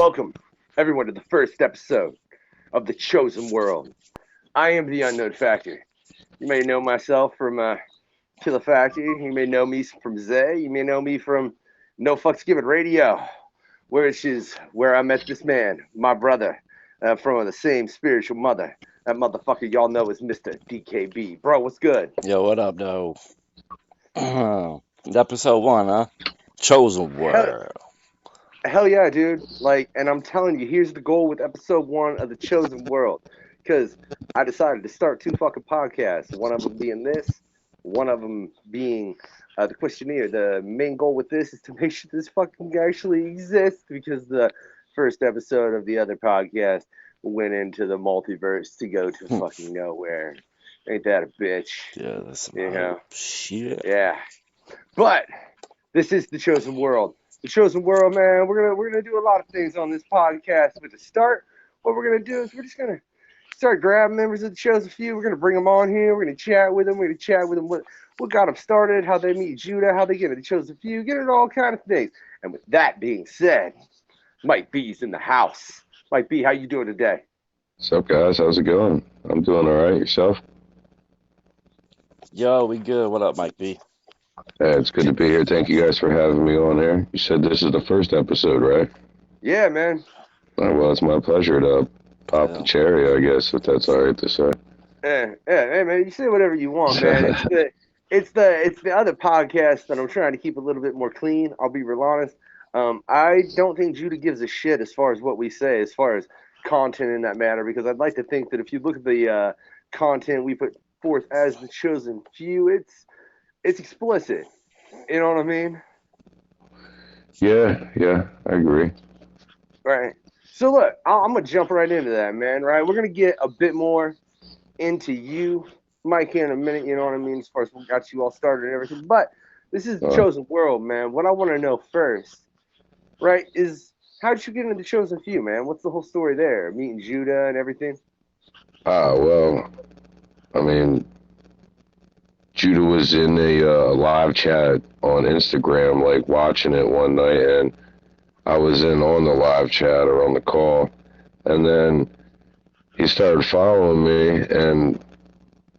welcome everyone to the first episode of The Chosen World. I am the Unknown Factor. You may know myself from Killa Factor. You may know me from Zay. You may know me from No Fucks Given Radio, which is where I met this man, my brother, from the same spiritual mother. That motherfucker y'all know is Mister DKB. Bro, what's good? Yo, what up, though? Episode 1, huh? Chosen Hell, World. hell yeah, dude. And I'm telling you, here's the goal with episode 1 of The Chosen World. Because I decided to start 2 fucking podcasts. One of them being this, one of them being the questionnaire. The main goal with this is to make sure this fucking actually exists, because the first episode of the other podcast went into the multiverse to go to fucking nowhere. Ain't that a bitch? Yeah, that's some You know? shit. Yeah. But this is The Chosen World. The Chosen World, man. We're gonna do a lot of things on this podcast. But to start, what we're gonna do is we're just gonna start grabbing members of the Chosen Few. We're gonna bring them on here. We're gonna chat with them. We're gonna chat with them what got them started, how they meet Judah, how they get into the Chosen Few, get into all kind of things. And with that being said, Mike B's in the house. Mike B, how you doing today? What's up, guys? How's it going? I'm doing all right. Yourself? Yo, we good. What up, MikeB? Yeah, it's good to be here. Thank you guys for having me on here. You said this is the first episode, right? Yeah, man. Well, it's my pleasure to pop the cherry, I guess, if that's all right to say. Hey, man, you say whatever you want, man. It's the other podcast that I'm trying to keep a little bit more clean. I'll be real honest. I don't think Judah gives a shit as far as what we say, as far as content in that matter, because I'd like to think that if you look at the content we put forth as the Chosen Few, it's explicit. You know what I mean? Yeah, I agree. Right. So look, I'm gonna jump right into that, man. Right, we're gonna get a bit more into you, Mike, here in a minute. You know what I mean? As far as what got you all started and everything, but this is the Chosen World, man. What I want to know first, right, is how'd you get into the Chosen Few, man? What's the whole story there? Meeting Judah and everything. Well, I mean, Judah was in a live chat on Instagram, like watching it one night, and I was in on the live chat or on the call, and then he started following me, and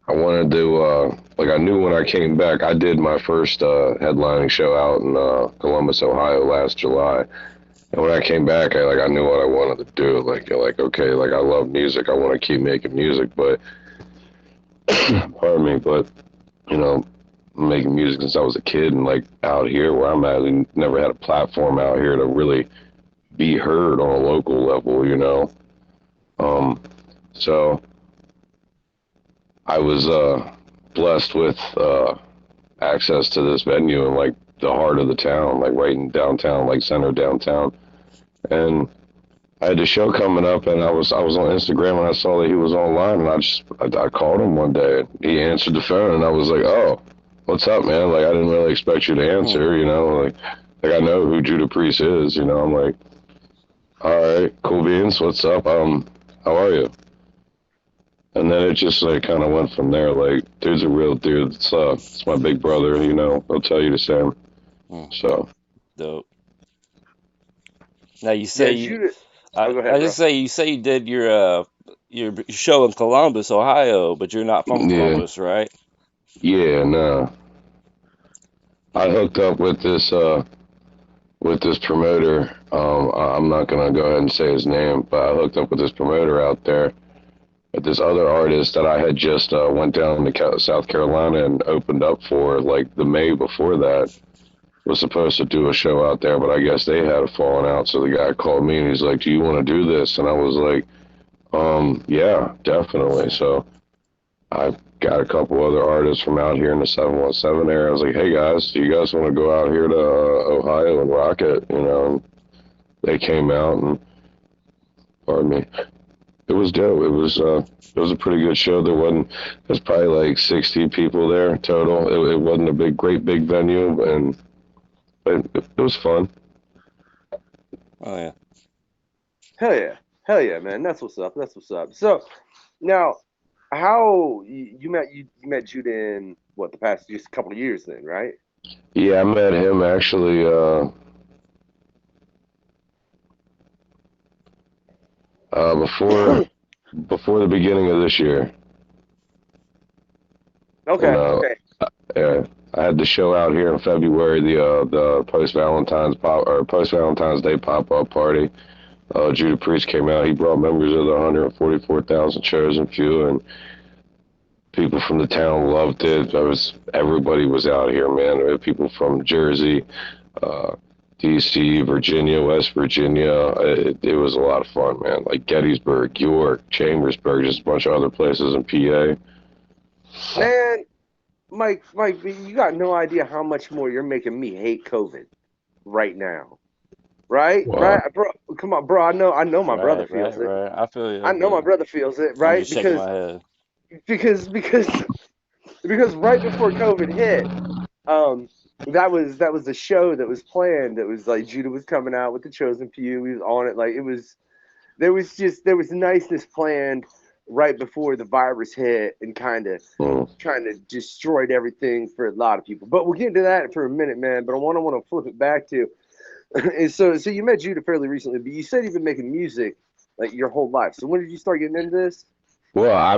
I wanted to, I knew when I came back, I did my first headlining show out in Columbus, Ohio last July. And when I came back, I knew what I wanted to do. Okay, I love music. I want to keep making music, but, pardon me, but, you know, making music since I was a kid, and out here where I'm at, I never had a platform out here to really be heard on a local level, you know. So I was blessed with access to this venue in the heart of the town, right in downtown, center downtown. And I had a show coming up, and I was on Instagram, and I saw that he was online, and I called him one day, and he answered the phone, and I was like, oh, what's up, man? I didn't really expect you to answer, you know, I know who Judah Priest is, you know. I'm like, all right, cool beans, what's up? How are you? And then it just kind of went from there. Dude's a real dude. It's my big brother, you know. I'll tell you the same. So dope. Now you say Judah. go ahead, bro. say you did your show in Columbus, Ohio, but you're not from Columbus, right? Yeah, no. I hooked up with this promoter. I'm not gonna go ahead and say his name, but I hooked up with this promoter out there. But this other artist that I had just went down to South Carolina and opened up for, the May before that, was supposed to do a show out there, but I guess they had a falling out. So the guy called me and he's like, "Do you want to do this?" And I was like, yeah, definitely. So I got a couple other artists from out here in the 717 area. I was like, "Hey guys, do you guys want to go out here to Ohio and rock it?" You know, and they came out, and pardon me, it was dope. It was a pretty good show. There's probably 60 people there total. It wasn't a great big venue, but it was fun. Oh yeah. Hell yeah, man. That's what's up. So now, how you met Judah in what, the past just couple of years then, right? Yeah, I met him actually Before the beginning of this year. Okay. And Okay. yeah, I had the show out here in February, the post Valentine's Day pop up party. Judah Priest came out. He brought members of the 144,000 chosen few, and people from the town loved it. Everybody was out here, man. We had people from Jersey, uh, DC, Virginia, West Virginia. It was a lot of fun, man. Like Gettysburg, York, Chambersburg, just a bunch of other places in PA. Man, Mike, you got no idea how much more you're making me hate COVID right now. Right? Wow. Right? Bro, come on, bro. I know my brother feels it. Right. I feel you. I know my brother feels it, I'm right? just shaking my head. Because right before COVID hit, that was a show that was planned. That was like Judah was coming out with the Chosen Few. He was on it. Like there was niceness planned right before the virus hit and kind of destroyed everything for a lot of people. But we'll get into that for a minute, man. But I want to flip it back to and so you met Judah fairly recently, but you said you've been making music like your whole life. So when did you start getting into this? Well, I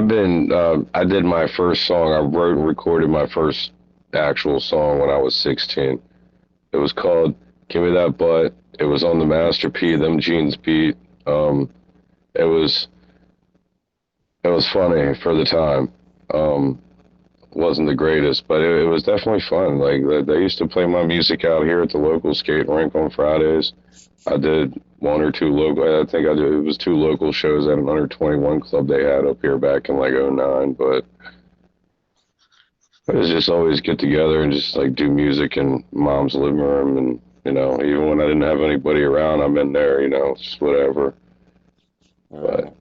did my first song. I wrote and recorded my first actual song when I was 16. It was called Give Me That Butt. It was on the Master P, Them Jeans beat. It was funny for the time. Wasn't the greatest, but it was definitely fun. Like they used to play my music out here at the local skate rink on Fridays. I did one or two local. I think I did. It was two local shows at an under 21 club they had up here back in like '09. But it was just always get together and just like do music in mom's living room, and even when I didn't have anybody around, I'm in there. Just whatever. But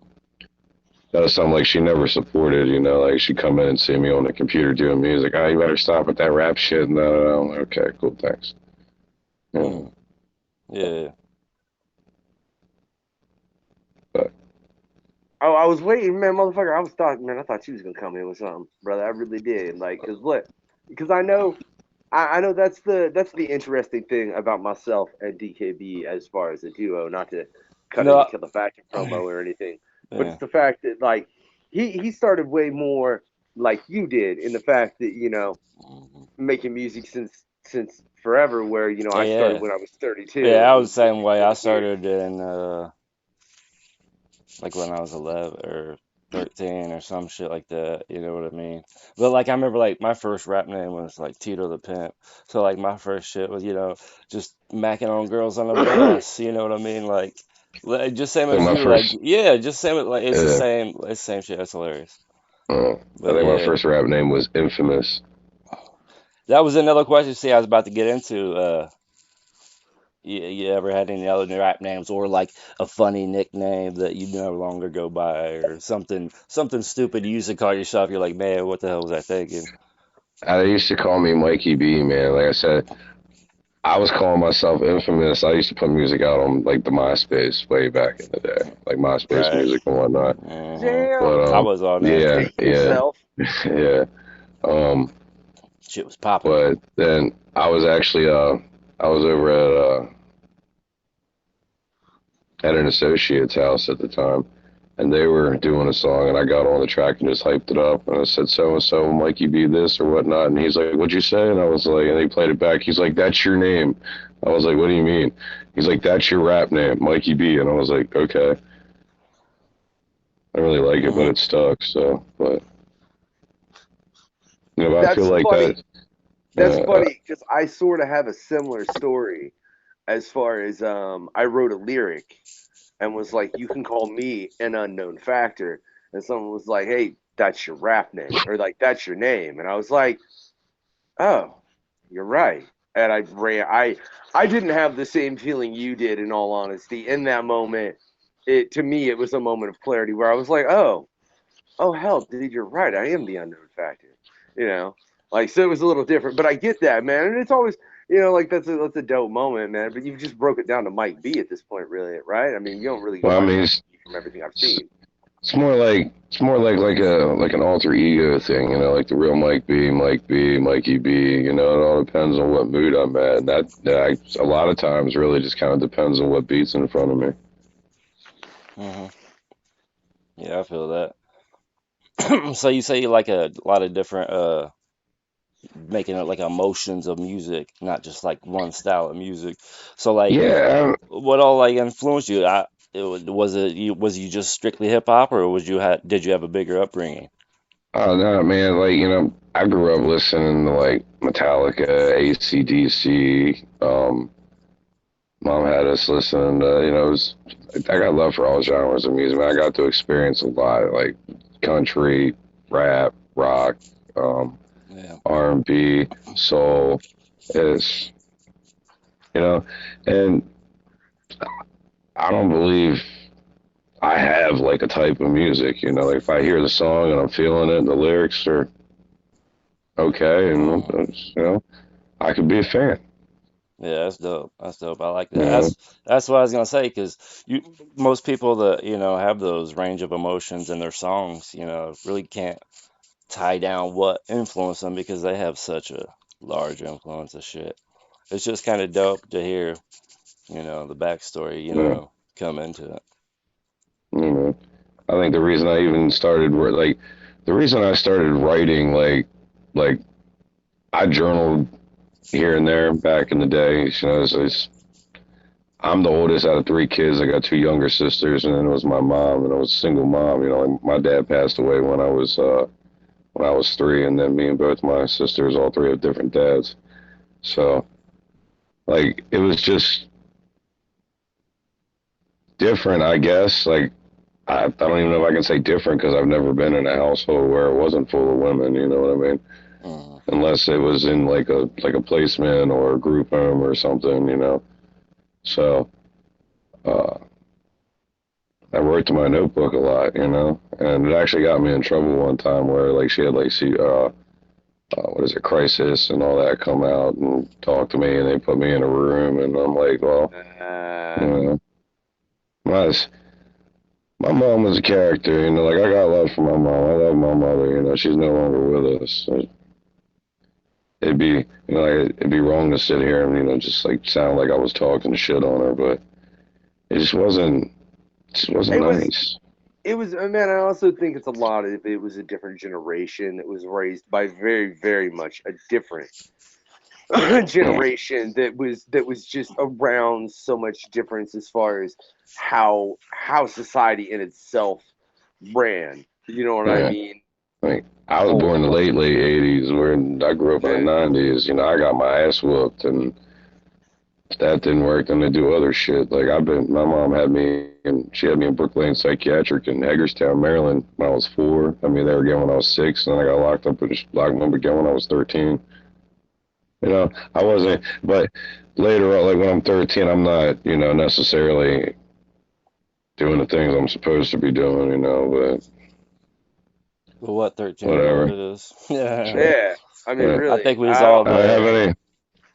that was something like she never supported, like she'd come in and see me on the computer doing music. Oh, you better stop with that rap shit. No. Okay, cool, thanks. Yeah. But I was waiting, man, motherfucker. I thought you was gonna come in with something, brother. I really did. Like, because I know that's the interesting thing about myself and DKB as far as a duo. Not to cut into Killa Factor promo or anything. But it's the fact that like he started way more like you did in the fact that making music since forever. Where I started when I was 32. Yeah, I was the same way. I started in like when I was 11 or 13 or some shit like that. You know what I mean? But like I remember like my first rap name was like Tito the Pimp. So like my first shit was just macking on girls on the bus. You know what I mean? Like. Just same as you, just same like it's the same shit. That's hilarious. I think my first rap name was Infamous. That was another question. See, I was about to get into. You ever had any other rap names or like a funny nickname that you no longer go by or something stupid you used to call yourself? You're like, man, what the hell was I thinking? They used to call me MikeB, man. Like I said, I was calling myself Infamous. I used to put music out on like the MySpace way back in the day, like MySpace music and whatnot. Damn. But I was on that. Yeah. Shit was popping. But then I was actually I was over at an associate's house at the time, and they were doing a song, and I got on the track and just hyped it up, and I said, so-and-so, MikeB this or whatnot, and he's like, what'd you say? And I was like, and he played it back, he's like, that's your name. I was like, what do you mean? He's like, that's your rap name, MikeB, and I was like, okay. I really like it, but it stuck, so, but, I feel like funny. That's funny, because I sort of have a similar story as far as, I wrote a lyric, and was like, you can call me an unknown factor. And someone was like, hey, that's your rap name. Or like, that's your name. And I was like, oh, you're right. And I didn't have the same feeling you did, in all honesty. In that moment, to me, it was a moment of clarity where I was like, oh, hell, dude, you're right. I am the unknown factor. Like, so it was a little different. But I get that, man. And it's always... like that's a dope moment, man. But you've just broke it down to MikeB at this point, really, right? I mean, you don't really go from everything I've seen. It's more like an alter ego thing, like the real MikeB, MikeB. It all depends on what mood I'm at. That a lot of times really just kind of depends on what beat's in front of me. Yeah, I feel that. So you say you like a lot of different making it like emotions of music, not just like one style of music. So like Yeah, what all like influenced you? Was you just strictly hip hop, or did you have a bigger upbringing? oh no, man, like, I grew up listening to like Metallica, AC/DC. Mom had us listening to, I got love for all genres of music. Man, I got to experience a lot, like country, rap, rock, um, Yeah. R&B, soul. It's, you know, and I don't believe I have like a type of music, like if I hear the song and I'm feeling it, the lyrics are okay, and Mm. I could be a fan. Yeah, that's dope. That's dope. I like You that. know, That's what I was gonna say, because most people that have those range of emotions in their songs, really can't tie down what influenced them because they have such a large influence of shit. It's just kind of dope to hear, the backstory, yeah, come into it. you know. I think the reason I even started the reason I started writing like I journaled here and there back in the day. I'm the oldest out of three kids. I got two younger sisters, and then it was my mom, and I was a single mom. Like my dad passed away when I was three, and then me and both my sisters, all three have different dads. So like it was just different, I guess. Like I don't even know if I can say different because I've never been in a household where it wasn't full of women. You know what I mean? Mm. Unless it was in like a placement or a group home or something. So uh, I wrote to my notebook a lot, and it actually got me in trouble one time where like she had like what is it, crisis and all that come out and talk to me, and they put me in a room, and I'm like, well, you Uh, know, my my mom was a character. Like I got love for my mom. I love my mother. She's no longer with us. So it'd be wrong to sit here and just like sound like I was talking shit on her, but it just wasn't it was nice. man. I also think it's a lot of it was a different generation that was raised by very, very much a different Yeah, generation that was just around so much difference as far as how society in itself ran. You know what I yeah. mean? Like I was Oh, born in the late '80s, where I grew up in the yeah. '90s. I got my ass whooped, and if that didn't work, then they do other shit. Like my mom had me, and she had me in Brook Lane Psychiatric in Hagerstown, Maryland, when I was 4. I mean, they were again when I was 6, and then I got locked up again when I was 13. I wasn't, but later on, like when I'm 13, I'm not, necessarily doing the things I'm supposed to be doing, But what, but 13 year old whatever. it is? Yeah. Shit. Yeah, I mean, Yeah. I really, think we was I all don't. I don't there.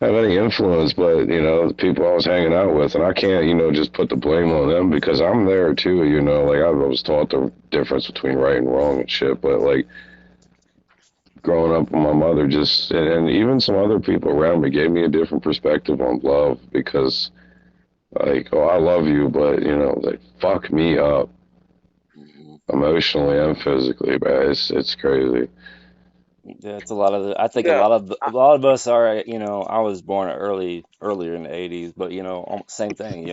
have any influence, but the people I was hanging out with, and I can't, just put the blame on them because I'm there too. Like I was taught the difference between right and wrong and shit, but like growing up with my mother, just and even some other people around me gave me a different perspective on love because like, oh, I love you, but they fuck me up Mhm. emotionally and physically, man. It's crazy. Yeah, it's a lot of I think No, a lot of us are, I was born earlier in the 80s, but same thing,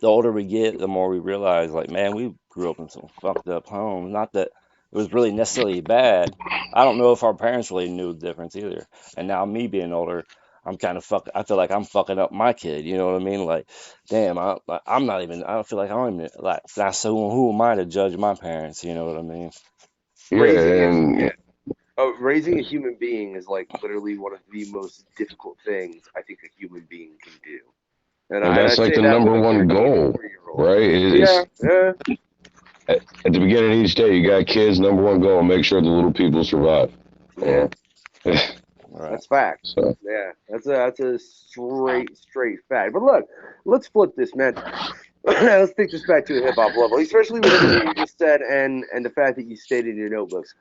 the older we get, the more we realize like, man, we grew up in some fucked up homes. Not that it was really necessarily bad. I don't know if our parents really knew the difference either. And now me being older, I feel like I'm fucking up my kid, you know what I mean? Like, damn, I'm not even, I don't feel like I don't even, like, so who am I to judge my parents, you know what I mean? raising Yeah, it. and Yeah. Oh, raising a human being is like literally one of the most difficult things I think a human being can do. And I that's like say the that with number a one 13 and goal, 4 year old. right? Yeah, yeah, At the beginning of each day, you got kids. Number one goal: make sure the little people survive. yeah. Yeah. Right. That's fact. So Yeah, that's a straight fact. But look, let's flip this, man. Let's take this back to a hip hop level, especially with everything you just said and the fact that you stated in your notebooks.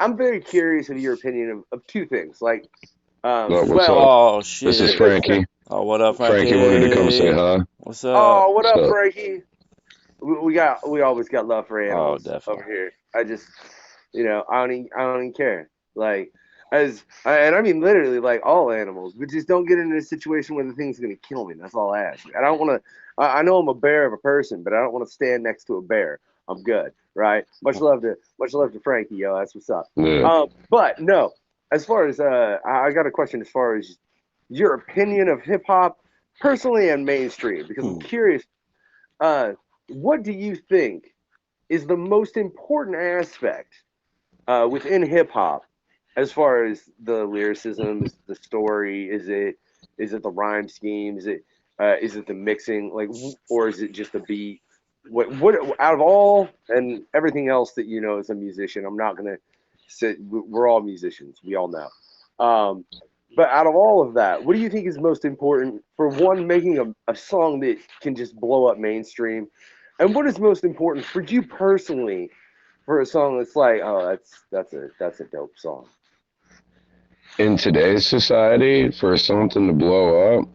I'm very curious of your opinion of two things. Like, what's well, up? Oh This is shit. the Frankie. Oh, what up, Frankie wanted to come say Frankie? hi. What's up? oh, what up, So Frankie? we always got love for Oh, animals over definitely. here. I just, I don't even care. Like, and I mean literally like all animals, but just don't get into a situation where the thing's gonna kill me. That's all I ask. I don't want to. I know I'm a bear of a person, but I don't want to stand next to a bear. I'm good, right? Much love to Frankie, yo. That's what's up. Yeah. But no, as far as I got a question as far as your opinion of hip hop, personally and mainstream, because I'm Hmm. curious. Uh, what do you think is the most important aspect within hip hop, as far as the lyricism, is the story, is it the rhyme scheme, is it the mixing, like, or is it just the beat? What out of all and everything else that you know as a musician, I'm not gonna say we're all musicians, we all know. Um, but out of all of that, what do you think is most important for one making a song that can just blow up mainstream? And what is most important for you personally for a song that's like, oh, that's a dope song. In today's society, for something to blow up,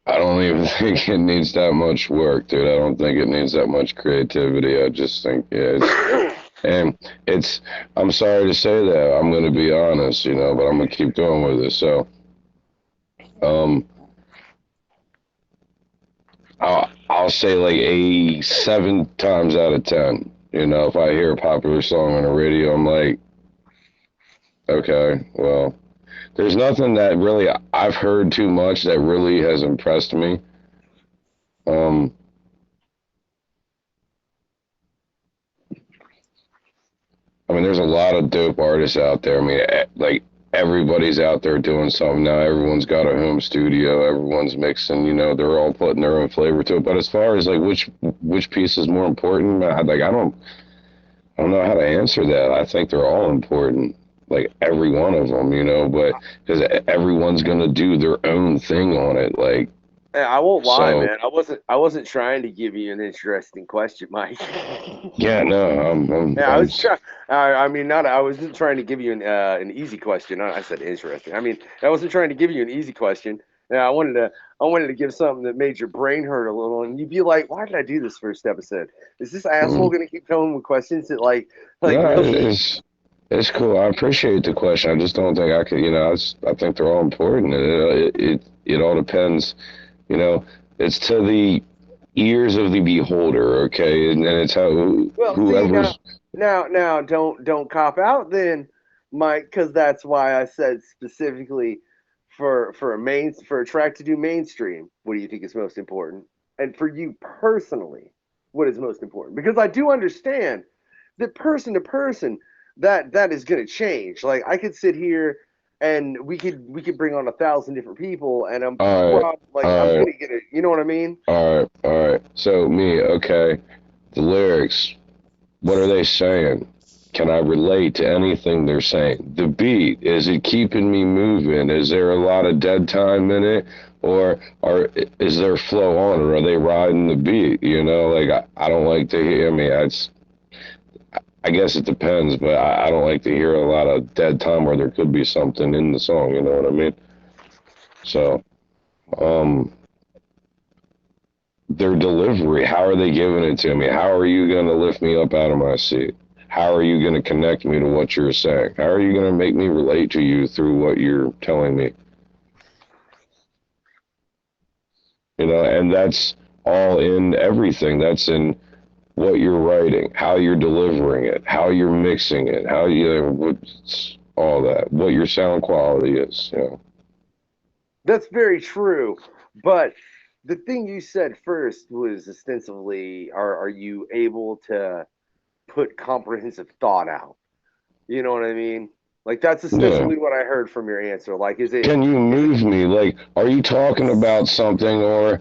I don't even think it needs that much work, dude. I don't think it needs that much creativity. I just think, yeah, and it's, I'm sorry to say that. I'm going to be honest, but I'm going to keep going with it. So, um, I'll say like a 7 times out of 10. If I hear a popular song on the radio, I'm like, okay, well, there's nothing that really I've heard too much that really has impressed me. Um, I mean, there's a lot of dope artists out there. I mean, like everybody's out there doing something now. Everyone's got a home studio. Everyone's mixing. They're all putting their own flavor to it. But as far as like which piece is more important, I don't know how to answer that. I think they're all important, like every one of them. But because everyone's gonna do their own thing on it, like I won't lie, so. man. I wasn't trying to give you an interesting question, Mike. Yeah, no, Yeah, I was trying. I mean, not. I wasn't trying to give you an easy question. I said interesting. I mean, I wasn't trying to give you an easy question. Yeah, I wanted to give something that made your brain hurt a little, and you'd be like, "Why did I do this first episode? Is this asshole mm, gonna keep coming with questions that like no, really?" it's cool. I appreciate the question. I just don't think I could. I think they're all important. It all depends. You know, it's to the ears of the beholder. Okay, and it's how Well, see now, whoever's. now, don't cop out then, Mike, because that's why I said specifically for a track to do mainstream. What do you think is most important? And for you personally, what is most important? Because I do understand that person to person, that is going to change. Like I could sit here and we could bring on 1,000 different people, and All right, I'm all right, gonna get it. You know what I mean? all right, all right. So me, okay, the lyrics. What are they saying? Can I relate to anything they're saying? The beat, is it keeping me moving? Is there a lot of dead time in it? Is there flow on it? Are they riding the beat? Like I don't like to hear, I guess it depends, but I don't like to hear a lot of dead time where there could be something in the song, you know what I mean? So, um, their delivery, how are they giving it to me? How are you going to lift me up out of my seat? How are you going to connect me to what you're saying? How are you going to make me relate to you through what you're telling me? And that's all in everything. That's in what you're writing, how you're delivering it, how you're mixing it, what's all that, what your sound quality is. That's very true. But the thing you said first was ostensibly, are you able to put comprehensive thought out? You know what I mean? Like that's Yeah. ostensibly what I heard from your answer. Like, Can you is it move me? Like, are you talking about something or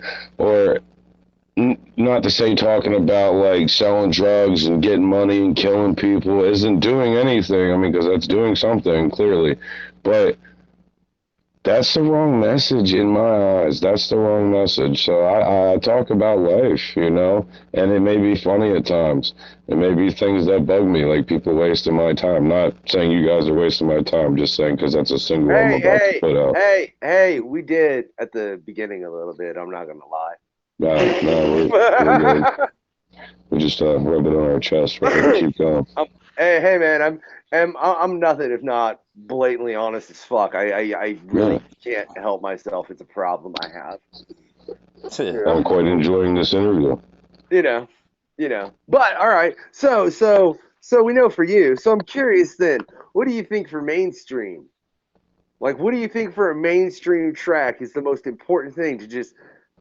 not to say talking about like selling drugs and getting money and killing people isn't doing anything. I mean, because that's doing something clearly, but that's the wrong message in my eyes. That's the wrong message. So I talk about life, and it may be funny at times. It may be things that bug me, like people wasting my time. Not saying you guys are wasting my time, just saying because that's a single I'm hey, about to hey, put out. hey, hey, we did at the beginning a little bit, I'm not gonna lie. No, no, we're good. We just rub it on our chest, right? And keep going. Hey, man, I'm nothing if not blatantly honest as fuck. I really can't help myself. It's a problem I have. You I'm know, quite enjoying this interview. you know, you know. But all right, so we know for you. So I'm curious then. What do you think for mainstream? Like, what do you think for a mainstream track is the most important thing to just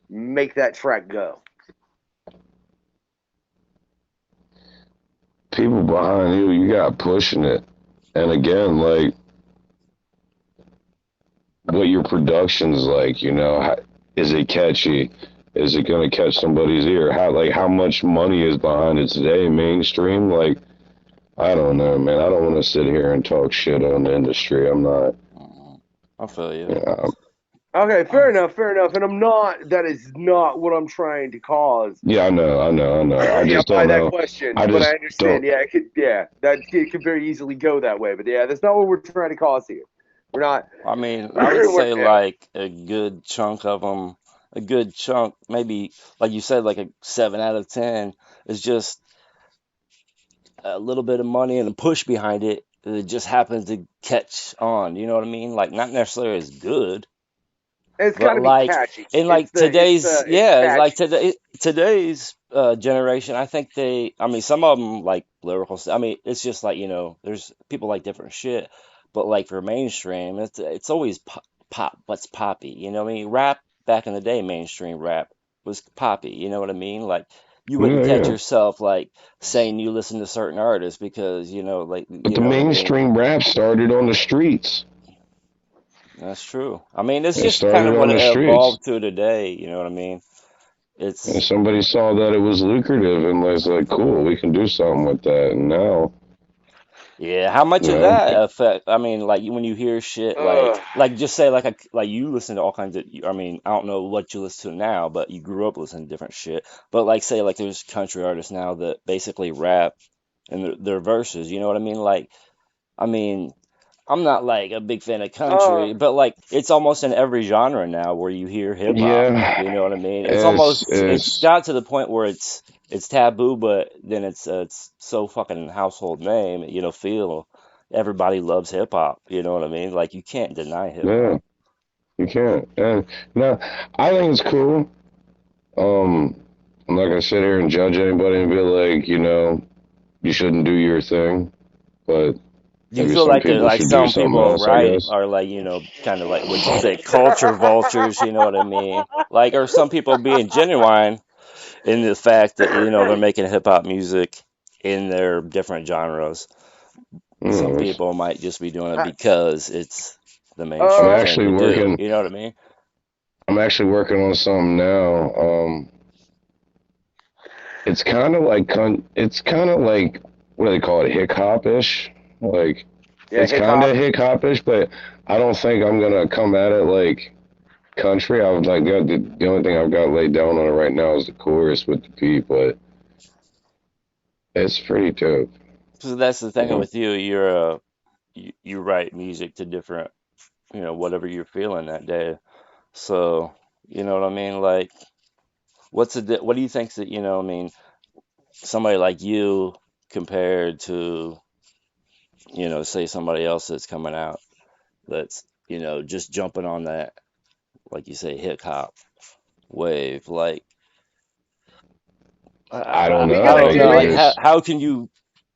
make that track go? People behind you, you got pushing it. And again, like, what your production's like, you know, is it catchy? Is it going to catch somebody's ear? How much money is behind it today? Mainstream? Like, I don't know, man. I don't want to sit here and talk shit on the industry. I'm not. I feel you. Yeah, Okay, fair enough, fair enough. And I'm not. That is not what I'm trying to cause. yeah, I know. I Yeah, just by don't that know. question, I but I just understand. don't. Yeah, it could. Yeah, that it could very easily go that way. But yeah, that's not what we're trying to cause here. We're not. I mean, I would We're, say yeah. like a good chunk of them, a good chunk, maybe like you said, like a 7 out of 10 is just a little bit of money and a push behind it. It just happens to catch on. You know what I mean? Like not necessarily as good, It's got but to be like catchy. in It's like the. It's today's, the. It's yeah, like catchy. today's generation, I think I mean, some of them like lyrical. I mean, it's just like there's people like different shit, but like for mainstream, it's always pop. What's poppy? You know what I mean? Rap back in the day, mainstream rap was poppy. You know what I mean? Like you wouldn't Yeah, catch yeah. yourself like saying you listen to certain artists because like But you the know what I mean. mainstream rap started on the streets. That's true. I mean, it's It just kind started of on what the it streets. evolved to today. You know what I mean? And It's somebody saw that it was lucrative and was like, cool, we can do something with that. And now, Yeah, how much you of know, that affect? I mean, like when you hear shit Ugh. like just say like you listen to all kinds of. I mean, I don't know what you listen to now, but you grew up listening to different shit. But like say like there's country artists now that basically rap in their verses. You know what I mean? Like I mean, I'm not like a big fan of Uh. country, but like it's almost in every genre now where you hear hip hop. You know yeah, what I mean? it's, It's it's, got to the point where it's taboo, but then it's so fucking household name. Feel everybody loves hip hop. You know what I mean? Like you can't deny hip yeah, hop. you can't. And no, I think it's cool. Um, I'm not gonna sit here and judge anybody and be like, you know, you shouldn't do your thing, but Do you maybe feel some like people like should do some something people, else, I right, guess. are like, kind of like what you say, culture vultures, you know what I mean? Like, are some people being genuine in the fact that, they're making hip hop music in their different genres? Some Mm, people might just be doing it because it's the I'm mainstream Uh. thing actually to do. working. You know what I mean? I'm actually working on something now. It's kind of like it's kind of like what do they call it, hip hop ish. Like Yeah, it's hip kind hop. of hip hop ish, but I don't think I'm gonna come at it like country. I was like the only thing I've got laid down on it right now is the chorus with the beat, but it's pretty dope. So that's the You thing know? with you. You write music to different, whatever you're feeling that day. So, you know what I mean? Like, what do you think that, I mean, somebody like you compared to, say somebody else that's coming out that's, just jumping on that, like you say, hip hop wave. Like, I don't We know. gotta how, Like do. like, We how can you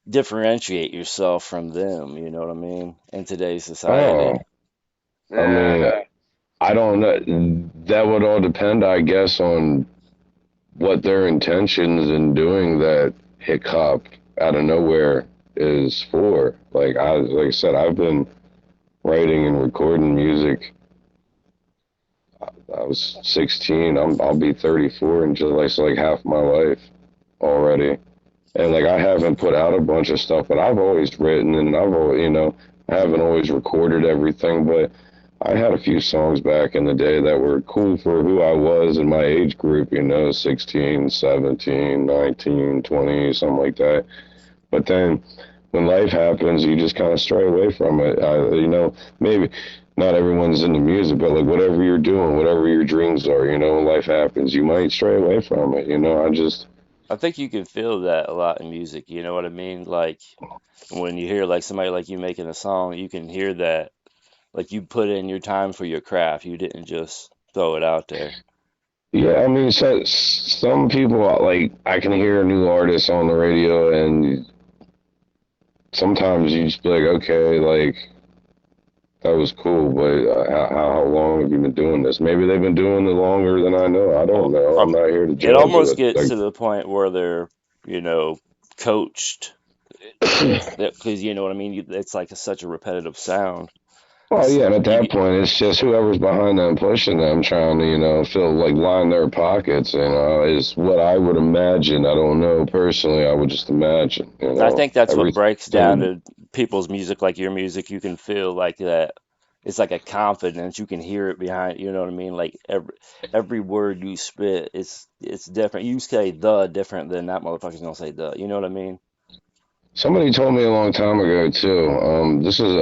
differentiate yourself from them? You know what I mean? In today's society. oh, I mean, uh, I don't know. That would all depend, I guess, on what their intentions in doing that hip hop out of nowhere is for. Like I said, I've been writing and recording music. I was 16. I'll be 34 in July, so like half my life already. And like I haven't put out a bunch of stuff, but I've always written and I've always, I haven't always recorded everything, but I had a few songs back in the day that were cool for who I was in my age group, 16, 17, 19, 20, something like that. But then when life happens, you just kind of stray away from it. Maybe not everyone's into music, but like whatever you're doing, whatever your dreams are, when life happens, you might stray away from it. I just, I think you can feel that a lot in music. You know what I mean? Like when you hear like somebody like you making a song, you can hear that. Like you put in your time for your craft. You didn't just throw it out there. Yeah, I mean, so, some people like I can hear a new artist on the radio, and sometimes you just be like, okay, like that was cool, but how long have you been doing this? Maybe they've been doing it longer than I know. I don't know. I'm not here to It judge almost it. gets Like, to the point where they're, you know, coached. Because you know what I mean. It's like such a repetitive sound. well, It's, yeah, and at you that get, point, it's just whoever's behind them pushing them, trying to, feel like line their pockets, is what I would imagine. I don't know personally. I would just imagine, I think that's what breaks down everything. to people's music, like your music. You can feel like that. It's like a confidence. You can hear it behind. You know what I mean? Like every word you spit, it's different. You say the different than that motherfucker's gonna say the. You know what I mean? Somebody told me a long time ago too. This is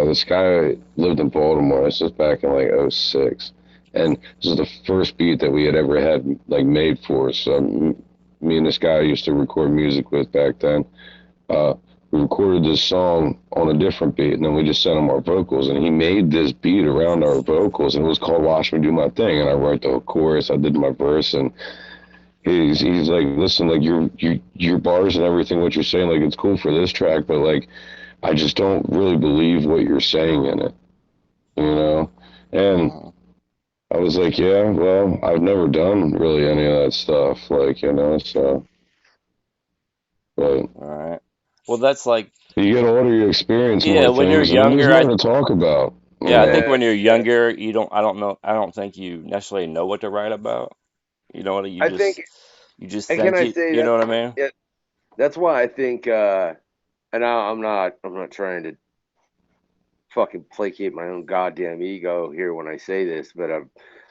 this guy lived in Baltimore. This was back in like '06, and this is the first beat that we had ever had like made for us. Me and this guy I used to record music with back then. Uh, we recorded this song on a different beat, and then we just sent him our vocals, and he made this beat around our vocals, and it was called "Watch Me Do My Thing." And I wrote the chorus, I did my verse, and he's like, listen, like your bars and everything, what you're saying, like it's cool for this track, but like I just don't really believe what you're saying in it, you know? And Uh-huh. I was like, yeah, well, I've never done really any of that stuff, like, so, but All right. Well, that's like, you get older, you experience yeah, more when you're things, and there's younger, more to talk about, yeah, I think Yeah, when you're yeah. younger, you don't, I don't know, I don't think you necessarily know what to write about. You know what? I think, You just and can think I it, say you that? know what I mean? Yeah, that's why I think, and I'm not trying to fucking placate my own goddamn ego here when I say this, but I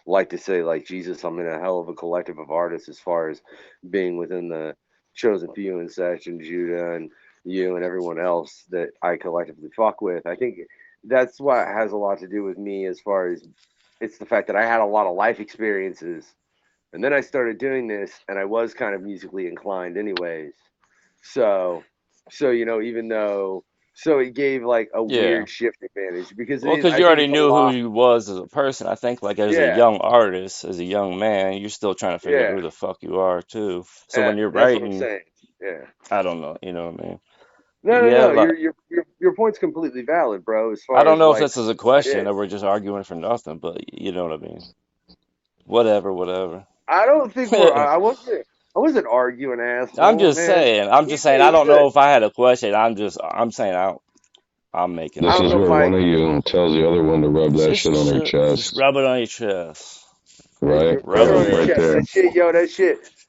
like to say, like, Jesus, I'm in a hell of a collective of artists as far as being within the chosen few and Session, Judah, and you and everyone else that I collectively fuck with. I think that's what has a lot to do with me as far as it's the fact that I had a lot of life experiences. And then I started doing this, and I was kind of musically inclined, anyways. So, even though, so it gave like a Yeah. weird shift advantage because it Well, is. because I you think already it's a knew who lot. you was as a person. I think, like, as a Yeah, young artist, as a young man, you're still trying to figure out yeah. who the fuck you are, too. So when you're That's what I'm writing, saying. Yeah. I don't know, you know what I mean? No, But no, yeah, no. like, Your point's completely valid, bro. As I far don't as know if like this is a how question it or is. we're just arguing for nothing, but you know what I mean? Whatever, whatever. I don't think we're. I wasn't. I wasn't arguing, I'm asshole, just man. saying. I'm just He's saying. a, I he's don't a. know if I had a question. I'm saying I'm making I this don't is know, something where up. one Mike. of you tells the other one to rub that shit on their Just chest, rub it on your chest. right? Rub Better it on Boom, your in. right chest. there.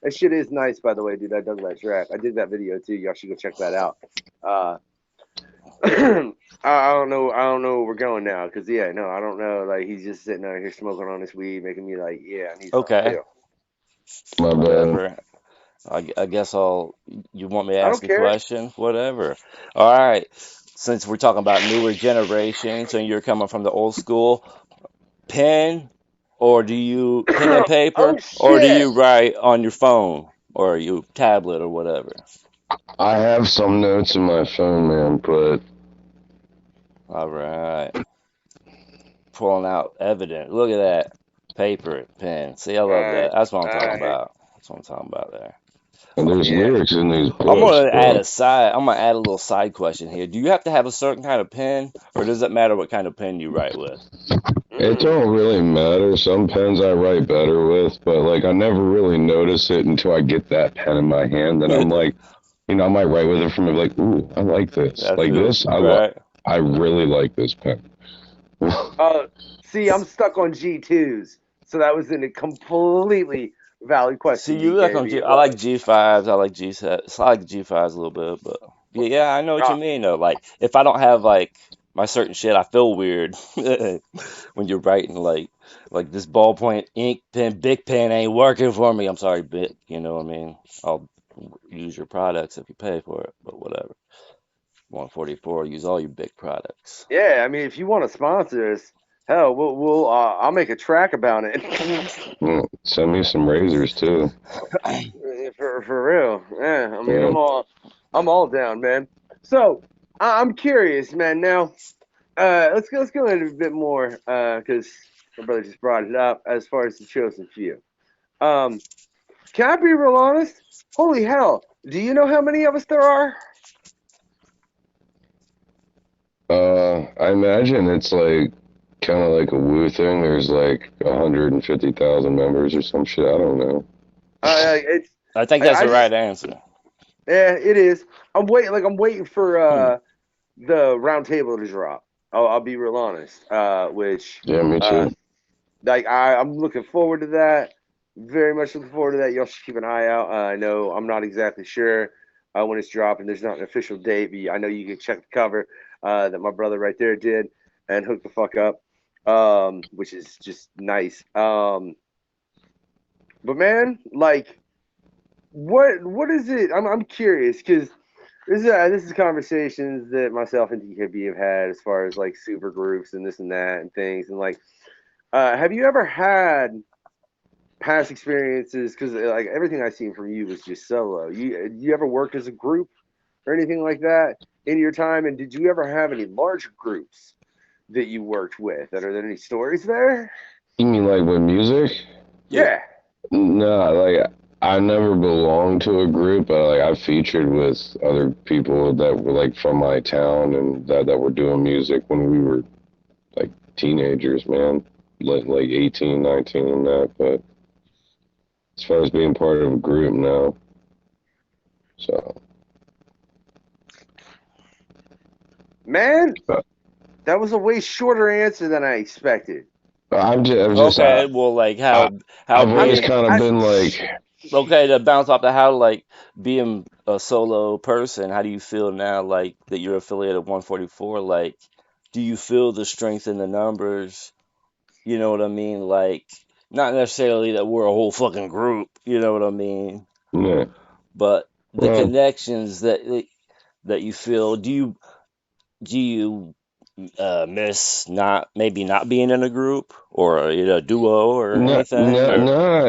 That shit is nice, by the way, dude. I dug that track. I did that video too. Y'all should go check that out. Uh, I don't know. I don't know where we're going now. Cause yeah, no, I don't know. Like he's just sitting out here smoking on this weed, making me like, yeah, I need something Okay, too. My bad. whatever. I guess you want me to I don't ask a care. question? Whatever. All right. Since we're talking about newer generations and you're coming from the old school, pen or do you pen and Oh paper or do shit. you write on your phone or your tablet or whatever? I have some notes in my phone, man, but All right. Pulling out evidence. Look at that. Paper, pen. See, I All love right. that. That's what I'm All talking right. about. That's what I'm talking about there. and there's Yeah. lyrics in these I'm books, gonna add bro. a side. I'm gonna add a little side question here. Do you have to have a certain kind of pen, or does it matter what kind of pen you write with? It Mm. don't really matter. Some pens I write better with, but like I never really notice it until I get that pen in my hand. And I'm like, I might write with it from like, ooh, I like this. That's Like it, this, right? I really like this pen. See, I'm stuck on G2s, so that was a completely valid See, question, you like on DKB. G. It I like was. G5s. I like G7s. I like G5s a little bit, but yeah, yeah, I know what you Uh, mean though. Like if I don't have like my certain shit, I feel weird when you're writing like this ballpoint ink pen, big pen ain't working for me. I'm sorry, Bic. You know what I mean? I'll use your products if you pay for it, but whatever. 144, use all your big products. yeah, I mean, if you want to sponsor us, Hell, I'll make a track about it. Send me some razors too. For real. Yeah, I mean, Yeah. I'm all down, man. So I'm curious, man. Now, let's go into a bit more, because my brother just brought it up as far as the chosen few. Um, can I be real honest? Holy hell! Do you know how many of us there are? I imagine it's like kind of like a Woo thing. There's like 150,000 members or some shit. I don't know. It's I think that's I the just right answer. yeah, it is. I'm waiting for Hmm. the round table to drop. I'll be real honest. Which Yeah, me uh too. like I'm looking forward to that. Very much looking forward to that. Y'all should keep an eye out. I know I'm not exactly sure when it's dropping. There's not an official date, but I know you can check the cover that my brother right there did and hook the fuck up, which is just nice. But man, like, what is it? I'm curious because this is conversations that myself and DKB have had as far as like super groups and this and that and things and like, have you ever had past experiences? Because like everything I've seen from you was just solo. You ever work as a group or anything like that in your time? And did you ever have any larger groups that you worked with? And are there any stories there? You mean like with music? Yeah. Yeah. No, like I never belonged to a group, but like I featured with other people that were like from my town and that were doing music when we were like teenagers, man. Like 18, 19 and that, but as far as being part of a group, no. So, Man, but that was a way shorter answer than I expected. I'm just, Okay, well, like I, how I've I always mean, being kind of been like, okay, to bounce off the how, like being a solo person, how do you feel now, like that you're affiliated with 144? Like, do you feel the strength in the numbers? You know what I mean? Like, not necessarily that we're a whole fucking group, you know what I mean? yeah, But the well, connections that you feel, do you miss not maybe not being in a group or a duo or no, anything? no, Or no,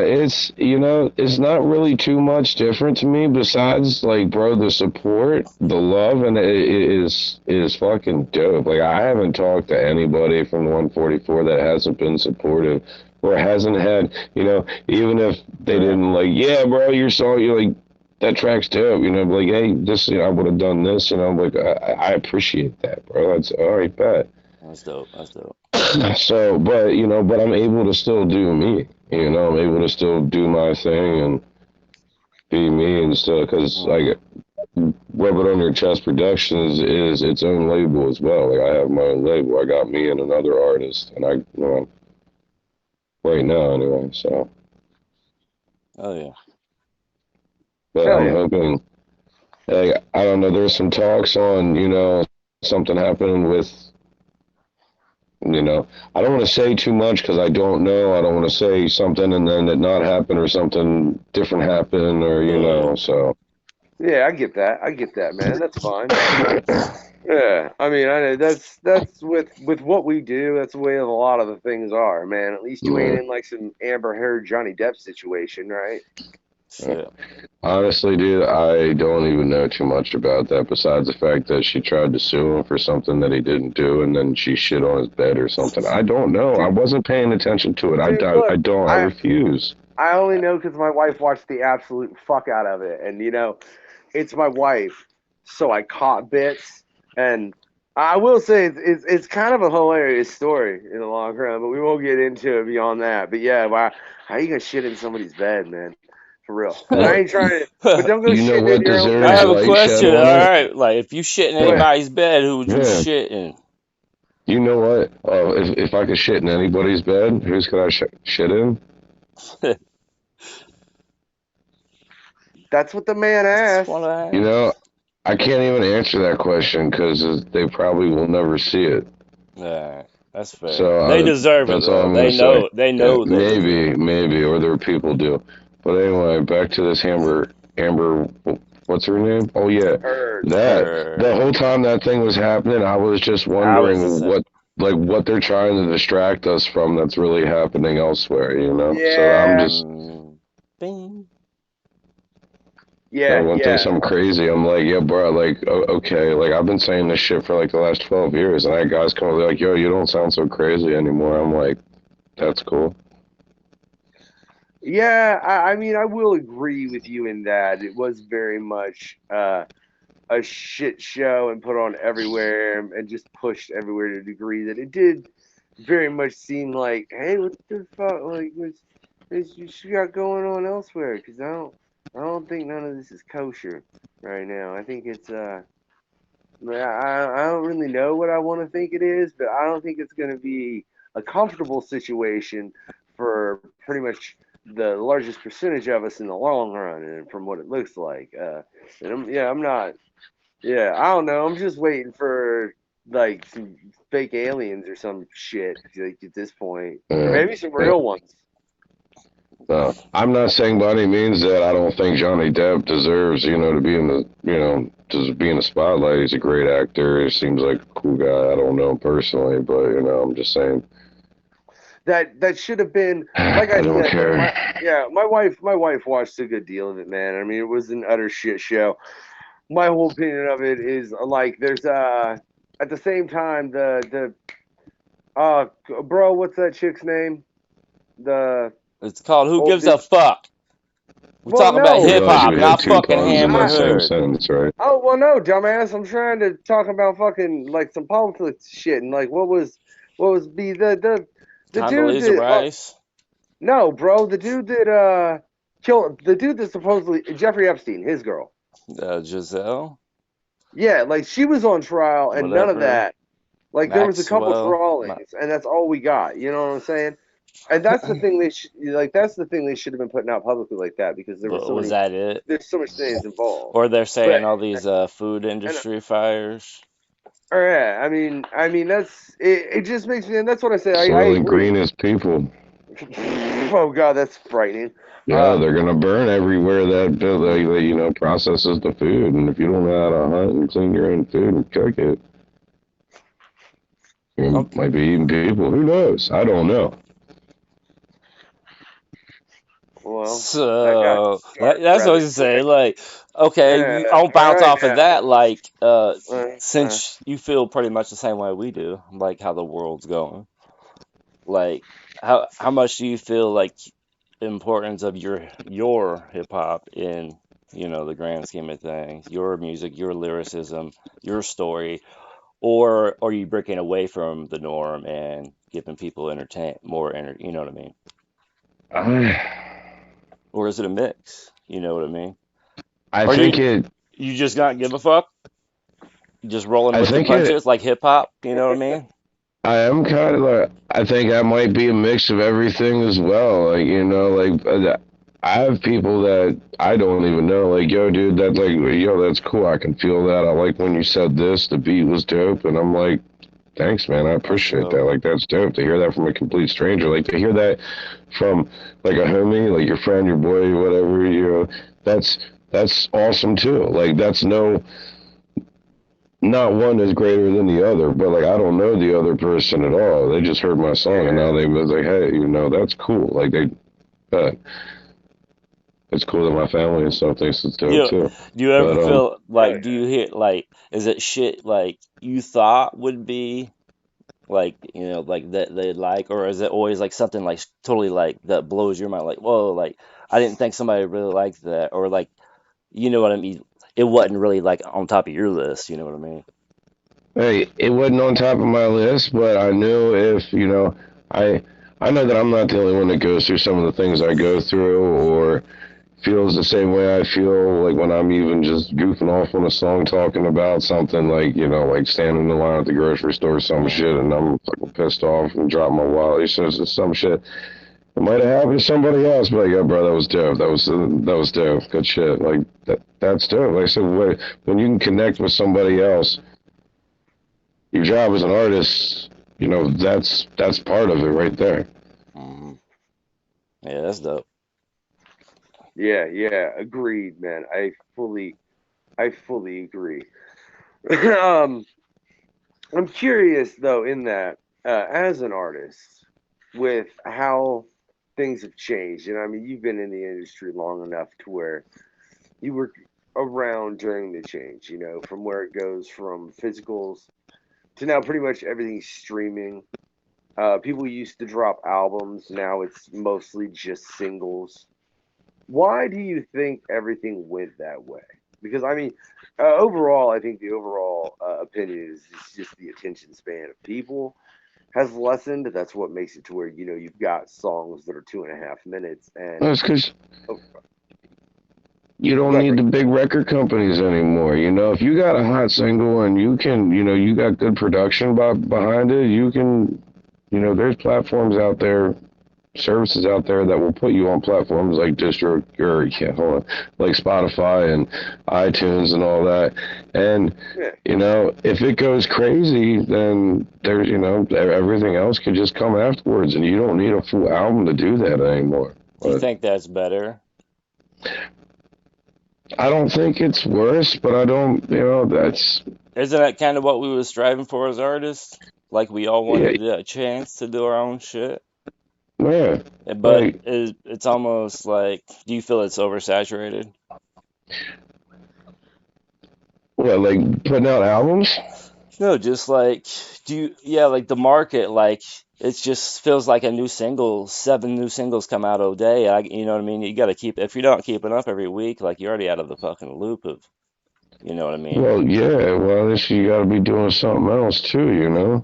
it's not really too much different to me besides like, bro, the support, the love, and it is fucking dope. Like, I haven't talked to anybody from 144 that hasn't been supportive or hasn't had, even if they yeah, didn't like, yeah, bro, your song, you're like, that track's dope, like, hey, this, I would have done this, like, I appreciate that, bro. That's all right, bet. that's dope. That's dope. So, but I'm able to still do me. I'm able to still do my thing and be me and stuff. Because Hmm. like, Rub It On Your Chest Productions is its own label as well. Like, I have my own label. I got me and another artist, and right now anyway. So, Oh yeah. but Hell I'm yeah. hoping. Like, I don't know. There's some talks on something happening with. I don't want to say too much because I don't know. I don't want to say something and then it not happen or something different happen or Right. so. Yeah, I get that. I get that, man. That's fine. Yeah, I mean, I know that's with what we do. That's the way a lot of the things are, man. At least you ain't Yeah. in like some Amber Heard Johnny Depp situation, right? Shit. Honestly, dude, I don't even know too much about that besides the fact that she tried to sue him for something that he didn't do and then she shit on his bed or something. I don't know. I Dude, wasn't paying attention to it. dude, I look, don't. I I refuse. I only know because my wife watched the absolute fuck out of it, and it's my wife, so I caught bits, and I will say it's kind of a hilarious story in the long run, but we won't get into it beyond that. But yeah, wow, how you gonna shit in somebody's bed, man? For real. And I Well, ain't trying to, but don't go you know shitting in what your own I deserves have bed. a light shed question. All on it? right, like if you shit in Go Yeah. ahead. anybody's bed, who would you Yeah. shit in? You know what? If I could shit in anybody's bed, whose could I shit in? That's what the man Just want asked. to You ask. know, I can't even answer that question because they probably will never see it. Yeah, that's fair. So They deserve it that's all though. I'm gonna They say. know. They Yeah, know they deserve maybe, it. maybe, or their people do. But anyway, back to this Amber, what's her name? Oh yeah, Heard. that the Her. whole time that thing was happening, I was just I was the wondering same. like what they're trying to distract us from that's really happening elsewhere, you know? So I'm Yeah, just, Bing. like, yeah, when things yeah. I'm crazy, I'm like, yeah, bro, like, okay, like, I've been saying this shit for, like, the last 12 years, and I had guys come over, like, yo, you don't sound so crazy anymore. I'm like, that's cool. Yeah, I mean, I will agree with you in that it was very much a shit show and put on everywhere and just pushed everywhere to a degree that it did very much seem like, hey, what the fuck, like, what's you got going on elsewhere? Because I don't think none of this is kosher right now. I think it's I don't really know what I want to think it is, but I don't think it's going to be a comfortable situation for pretty much the largest percentage of us in the long run, and from what it looks like. And I'm not. Yeah, I don't know. I'm just waiting for like some fake aliens or some shit like, at this point, or Uh, maybe some yeah. real ones. I'm not saying by any means that I don't think Johnny Depp deserves, to be in the, to be in the spotlight. He's a great actor. He seems like a cool guy. I don't know him personally, but I'm just saying. That should have been, like I I don't said, man. care. My wife watched a good deal of it, man. I mean, it was an utter shit show. My whole opinion of it is like there's at the same time uh bro, what's that chick's name? The It's called Who oh Gives this a Fuck? We're well talking about You no hip realize you hop, hit not two fucking puns in Amber the I same Heard. sentence, right? oh well no dumbass. I'm trying to talk about fucking like some politics shit and like what was the dude Condoleezza that Rice, no bro the dude that killed the dude that supposedly Jeffrey Epstein his girl. Giselle, Yeah, like she was on trial and none of whatever, that. Like there was a couple Maxwell. drawings, and that's all we got. You know what I'm saying? And that's the thing that's the thing they should have been putting out publicly like that because there were But so was many that it? there's so much things involved. Or they're But saying all these food and industry fires. yeah, I mean that's it. It just makes me, and that's what I say. I Soylent agree. Green is people. Oh God, that's frightening. Yeah, Uh, they're gonna burn everywhere that processes the food, and if you don't know how to hunt and clean your own food and cook it, you Okay. might be eating people. Who knows? I don't know. well, that got So dark that's what I rather was quick. saying. Like, okay, I'll All bounce right off of now. that. Like, Uh, uh, since you feel pretty much the same way we do, like how the world's going. Like, how much do you feel like importance of your hip hop in the grand scheme of things, your music, your lyricism, your story, or are you breaking away from the norm and giving people more energy? You know what I mean? I, Or is it a mix? You know what I mean? I Or think you it. you just not give a fuck? You just rolling I with the think it. punches like hip hop? You know what I mean? I am kind of like. I think I might be a mix of everything as well. Like I have people that I don't even know. Like, yo, dude, that's cool. I can feel that. I like when you said this. The beat was dope, and I'm like, thanks, man. I That's appreciate that. dope. Like, that's dope to hear that from a complete stranger. Like, to hear that from like a homie, like your friend, your boy, whatever. That's awesome too. Like, that's no, not one is greater than the other. But like, I don't know the other person at all. They just heard my song, and now yeah. they was like, hey, that's cool. Like uh, it's cool that my family and stuff thinks it's dope You too. do you But ever feel Right. like do you hear like is it shit like you thought would be like like that they like, or is it always like something like totally like that blows your mind like whoa, like I didn't think somebody really liked that, or like you know what I mean, it wasn't really like on top of your list, you know what I mean? hey, it wasn't on top of my list, but I knew if, I I know that I'm not the only one that goes through some of the things I go through or feels the same way I feel like when I'm even just goofing off on a song talking about something like, like standing in the line at the grocery store or some shit Hmm. and I'm fucking pissed off and drop my wallet. It's just some shit. It might have happened to somebody else, but yeah, bro, that was dope. That was dope. Good shit. Like that's dope. Like I said, when you can connect with somebody else, your job as an artist, that's part of it right there. Hmm. Yeah, that's dope. Yeah, agreed, man. I fully agree. um, I'm curious though in that. as an artist, with how things have changed, and I mean, you've been in the industry long enough to where you were around during the change, from where it goes from physicals to now pretty much everything's streaming. People used to drop albums, now it's mostly just singles. Why do you think everything went that way? Because I mean, overall, I think the overall opinion is it's just the attention span of people has lessened. That's what makes it to where you've got songs that are 2.5 minutes, and That's because oh, you don't go ahead, need Rick. the big record companies anymore. If you got a hot single and you can, you got good production behind it, you can, there's platforms out there, services out there that will put you on platforms like hold on, like Spotify and iTunes and all that. And Yeah. if it goes crazy, then there's, everything else can just come afterwards, and you don't need a full album to do that anymore. Do you But think that's better? I don't think it's worse, but I don't, that's, Isn't that kind of what we were striving for as artists? Like we all yeah, wanted a chance to do our own shit. yeah. But Like, it's almost like, do you feel it's oversaturated? what, like putting out albums? No, just like, like the market, like it just feels like a new single, 7 new singles come out a day. You know what I mean? You got to if you're not keeping up every week, like you're already out of the fucking loop of, you know what I mean? Well, yeah, well, this you got to be doing something else too.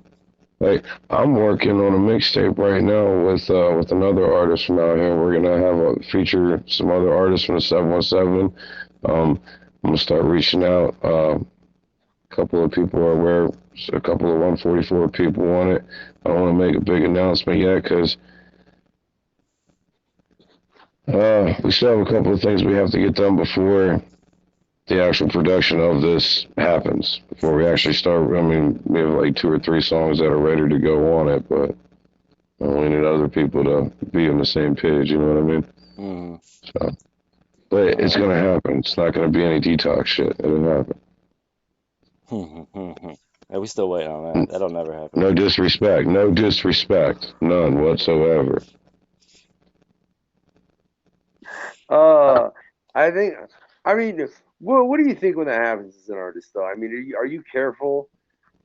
Like I'm working on a mixtape right now with another artist from out here. We're gonna have feature some other artists from the 717. I'm gonna start reaching out. A couple of people are aware. A couple of 144 people want it. I don't want to make a big announcement yet because we still have a couple of things we have to get done before the actual production of this happens. Before we actually start, I mean, we have like 2 or 3 songs that are ready to go on it, but we need other people to be on the same page. You know what I mean? Mm. So, but it's gonna happen. It's not gonna be any detox shit. It'll happen. Yeah, we still waiting on that. That'll never happen. No disrespect. No disrespect. None whatsoever. I think. I mean, what do you think when that happens as an artist, though? I mean, are you careful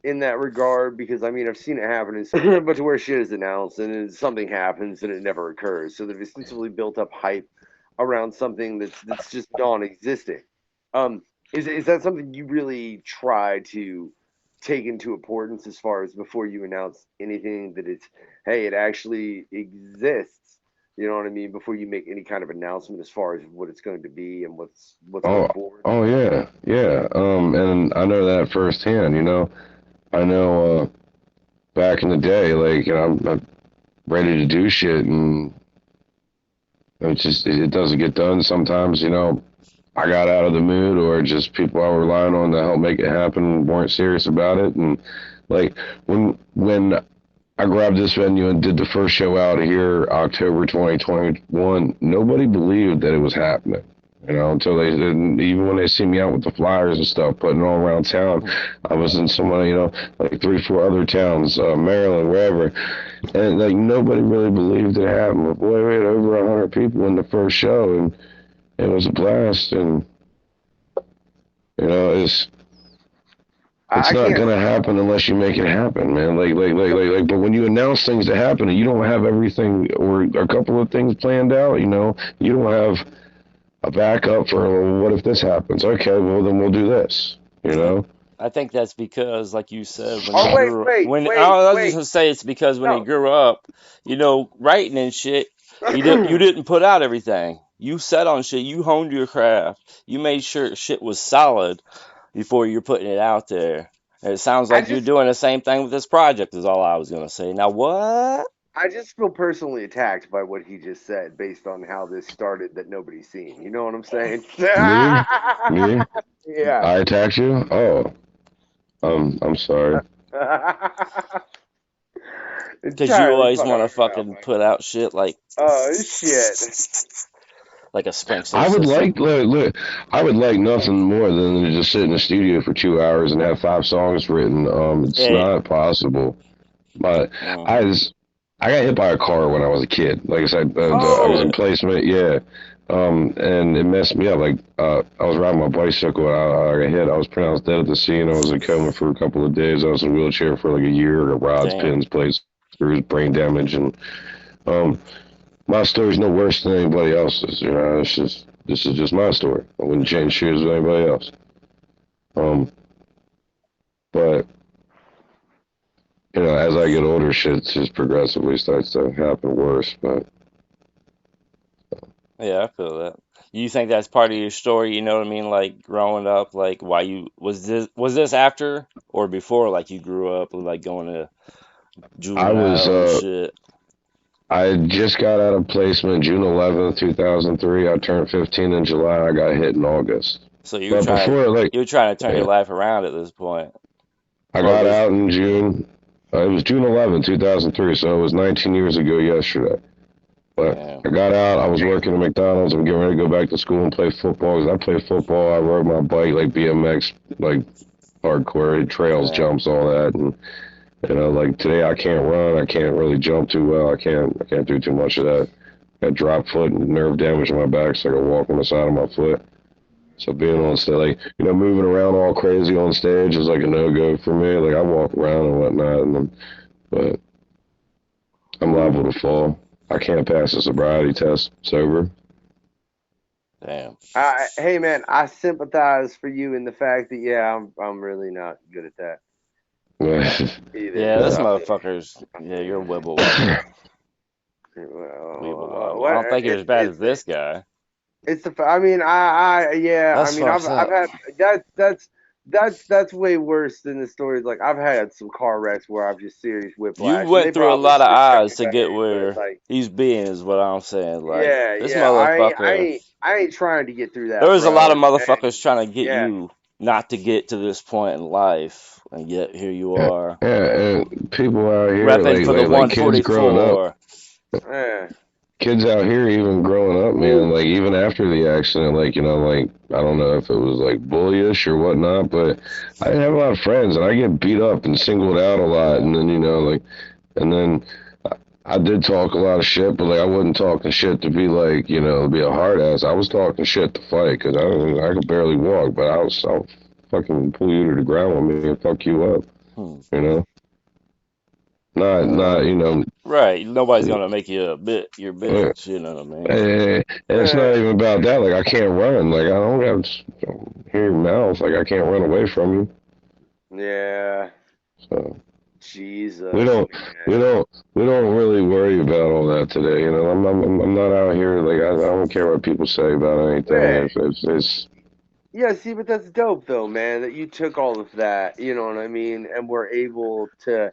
in that regard? Because I mean, I've seen it happen in some, but to where shit is announced and then something happens and it never occurs. So they've essentially built up hype around something that's just non-existent. Um, is that something you really try to take into importance as far as before you announce anything that it's hey, it actually exists? You know what I mean? Before you make any kind of announcement as far as what it's going to be and what's Oh, going forward. oh yeah, yeah. And I know that firsthand. I know back in the day, like I'm ready to do shit, and it doesn't get done sometimes. I got out of the mood, or just people I was relying on to help make it happen weren't serious about it. And like when I grabbed this venue and did the first show out here, October 2021, nobody believed that it was happening. Until they didn't, even when they see me out with the flyers and stuff, putting it all around town. I was in some, like 3, 4 other towns, Maryland, wherever, and like nobody really believed it happened. But boy, we had over 100 people in the first show, and it was a blast. And it's I not can't. gonna happen unless you make it happen, man. Like. But when you announce things to happen and you don't have everything or a couple of things planned out, you don't have a backup for what if this happens? Okay, well then we'll do this. I think that's because, like you said, when Oh he grew up, I was just wait. gonna say it's because when he No. grew up, writing and shit, you didn't put out everything. You set on shit. You honed your craft. You made sure shit was solid before you're putting it out there. And it sounds I like you're just doing the same thing with this project. Is all I was gonna say. Now what? I just feel personally attacked by what he just said based on how this started that nobody's seen. You know what I'm saying? Me, me, Yeah. I attacked you. Oh, I'm sorry. Because you Entirely always fuck out want to of your mouth, fucking Mike. put out shit Oh shit. like a sprinkler I would system. look, I would like nothing more than to just sit in the studio for 2 hours and have 5 songs written. It's Hey, not possible. But I Mm-hmm. was, I got hit by a car when I was a kid. Like I said, I was in Oh, Shit. placement, yeah. And it messed me up. Like, I was riding my bicycle and I got hit. I was pronounced dead at the scene. I was in coma for a couple of days. I was in a wheelchair for like a year. Got rods, Damn. pins, plates, screws, brain damage, and um, my story's no worse than anybody else's. You know, this is just my story. I wouldn't change shoes with anybody else. Um, but as I get older, shit just progressively starts to happen worse. But Yeah, I feel that. You think that's part of your story, you know what I mean? Like growing up, like why you was this after or before like you grew up like going to I was, juvenile and shit? I just got out of placement June 11th, 2003. I turned 15 in July. I got hit in August. So But before, like, you're trying to turn your yeah, life around at this point. I Or at got least out in June. It was June 11th, 2003, so it was 19 years ago yesterday. But yeah. I got out. I was working at McDonald's. I'm getting ready to go back to school and play football. 'Cause I play football. I rode my bike, like BMX, like hardcore trails, Yeah. jumps, all that. And like today, I can't run. I can't really jump too well. I can't do too much of that. Got drop foot and nerve damage in my back, so I got to walk on the side of my foot. So being on stage, like, moving around all crazy on stage is like a no-go for me. Like, I walk around and whatnot, but I'm liable to fall. I can't pass a sobriety test sober. Damn. hey man, I sympathize for you in the fact that yeah, I'm really not good at that either. Yeah, this Yeah. So motherfucker's I yeah, you're a mean, wibble wobble. Weeble wobble. I what don't think you're as bad as this guy. it's the I mean I yeah I That's mean fucked I've up. had that's way worse than the stories. Like I've had some car wrecks where I've just serious You whiplash, and they went through a probably lot of should have checked me odds to by get age, but where like he's being is what I'm saying. Like yeah this yeah motherfucker. I ain't trying to get through There that, was a lot bro. of And motherfuckers trying to get yeah you not to get to this point in life, and yet here you Yeah, are, and people out here, repping like, for the like kids growing up, 144. yeah kids out here even growing up, man, woo, like even after the accident, like, like I don't know if it was like bullyish or whatnot, but I didn't have a lot of friends and I get beat up and singled out a lot. Yeah, And then, like, and then I did talk a lot of shit, but like I wasn't talking shit to be like, be a hard ass. I was talking shit to fight because I could barely walk, but I'll fucking pull you to the ground with me and fuck you up, hmm. you know? Not, uh, Right. Nobody's gonna make you your uh, bitch. You know what I mean? and it's not uh, even about that. Like I can't run. Like I don't have hear your mouth. Like I can't run away from you. yeah So we Jesus don't, we man. don't, we don't really worry about all that today. I'm not out here. Like I don't care what people say about anything. Yeah, It's yeah, see, but that's dope though, man, that you took all of that, you know what I mean, and were able to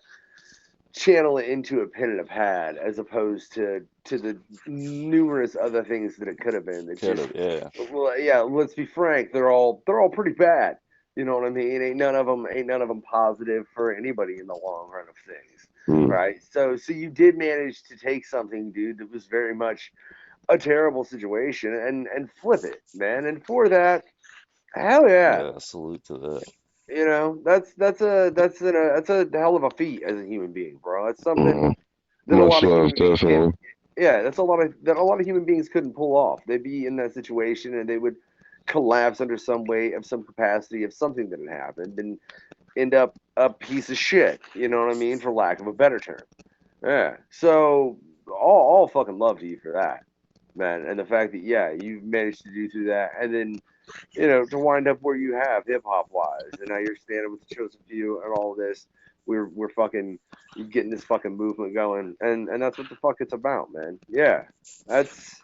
channel it into a pen and a pad as opposed to the numerous other things that it could have been. That Could just, have. Yeah. well, yeah, let's be frank, they're all pretty bad. You know what I mean? Ain't none of them positive for anybody in the long run of things, mm, right? So you did manage to take something, dude, that was very much a terrible situation and flip it, man. And for that, hell yeah. Yeah. Salute to that. That's a hell of a feat as a human being, bro. That's something mm, that a much lot of love, human beings can't. definitely. Yeah, that's a lot of human beings couldn't pull off. They'd be in that situation and they would collapse under some weight of some capacity of something that had happened and end up a piece of shit. You know what I mean, for lack of a better term. Yeah. So all fucking love to you for that, man, and the fact that yeah you've managed to do through that, and then to wind up where you have hip hop wise, and now you're standing with the chosen few and all this. We're fucking getting this fucking movement going, and that's what the fuck it's about, man. Yeah, that's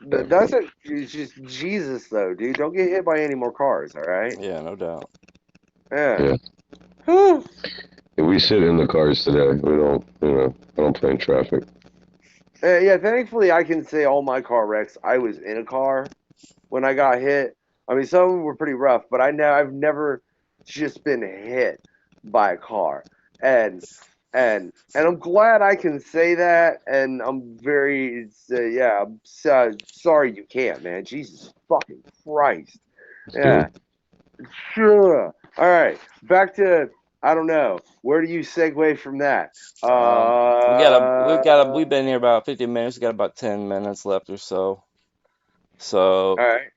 that's it. It's just Jesus though, dude. Don't get hit by any more cars, all right? Yeah. No doubt. Yeah. Yeah. Whew. We sit in the cars today. We don't, I don't play in traffic. Yeah. Thankfully, I can say all my car wrecks. I was in a car when I got hit. I mean, some of them were pretty rough, but I've never just been hit by a car, and and I'm glad I can say that, and I'm very yeah. I'm sorry you can't, man. Jesus fucking Christ. Let's do Yeah, it. sure. All right, back to I don't know. Where do you segue from that? We've been here about 50 minutes. We got about 10 minutes left or so. So All right,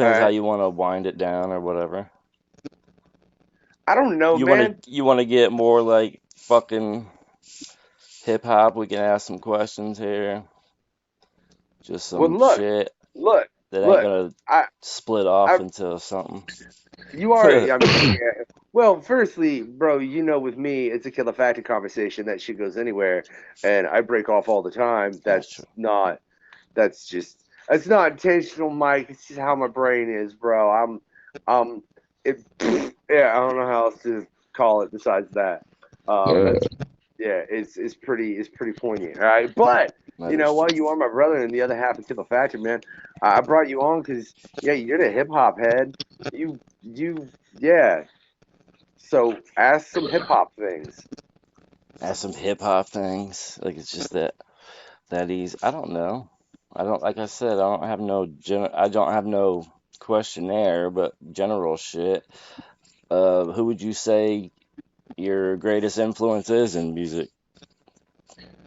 all depends how right. you want to wind it down or whatever. I don't know, You want man. to get more like fucking hip hop? We can ask some questions here. Just Well, some shit look, that ain't look. gonna I, split off I, into something. you already. I mean, yeah. Well, firstly, bro, you know, with me, it's a Killa Factor conversation. That shit goes anywhere, and I break off all the time. That's true. That's just. It's not intentional, Mike. It's just how my brain is, bro. Um, it. Yeah, I don't know how else to call it besides that. Yeah. That's yeah, it's pretty poignant. All right, but That you know is what? true. You are my brother and the other half of Killa Factor, man. I brought you on because yeah, you're the hip hop head. You yeah. So ask some hip hop things. Ask some hip hop things. Like it's just that easy. I don't know. I don't like I said. I don't have no questionnaire, but general shit. Who would you say your greatest influence is in music,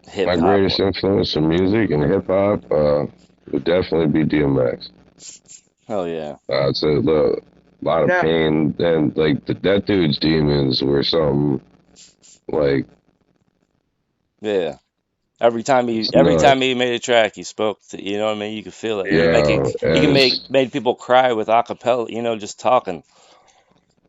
hip My hop? greatest influence in music and hip hop would definitely be DMX. Hell yeah. It's a lot of Now, pain, and like that dude's demons were something like Yeah. it's Every time nuts. he made a track, he spoke to, you know what I mean? You could feel it. yeah, Yeah, He can and made people cry with acapella, just talking.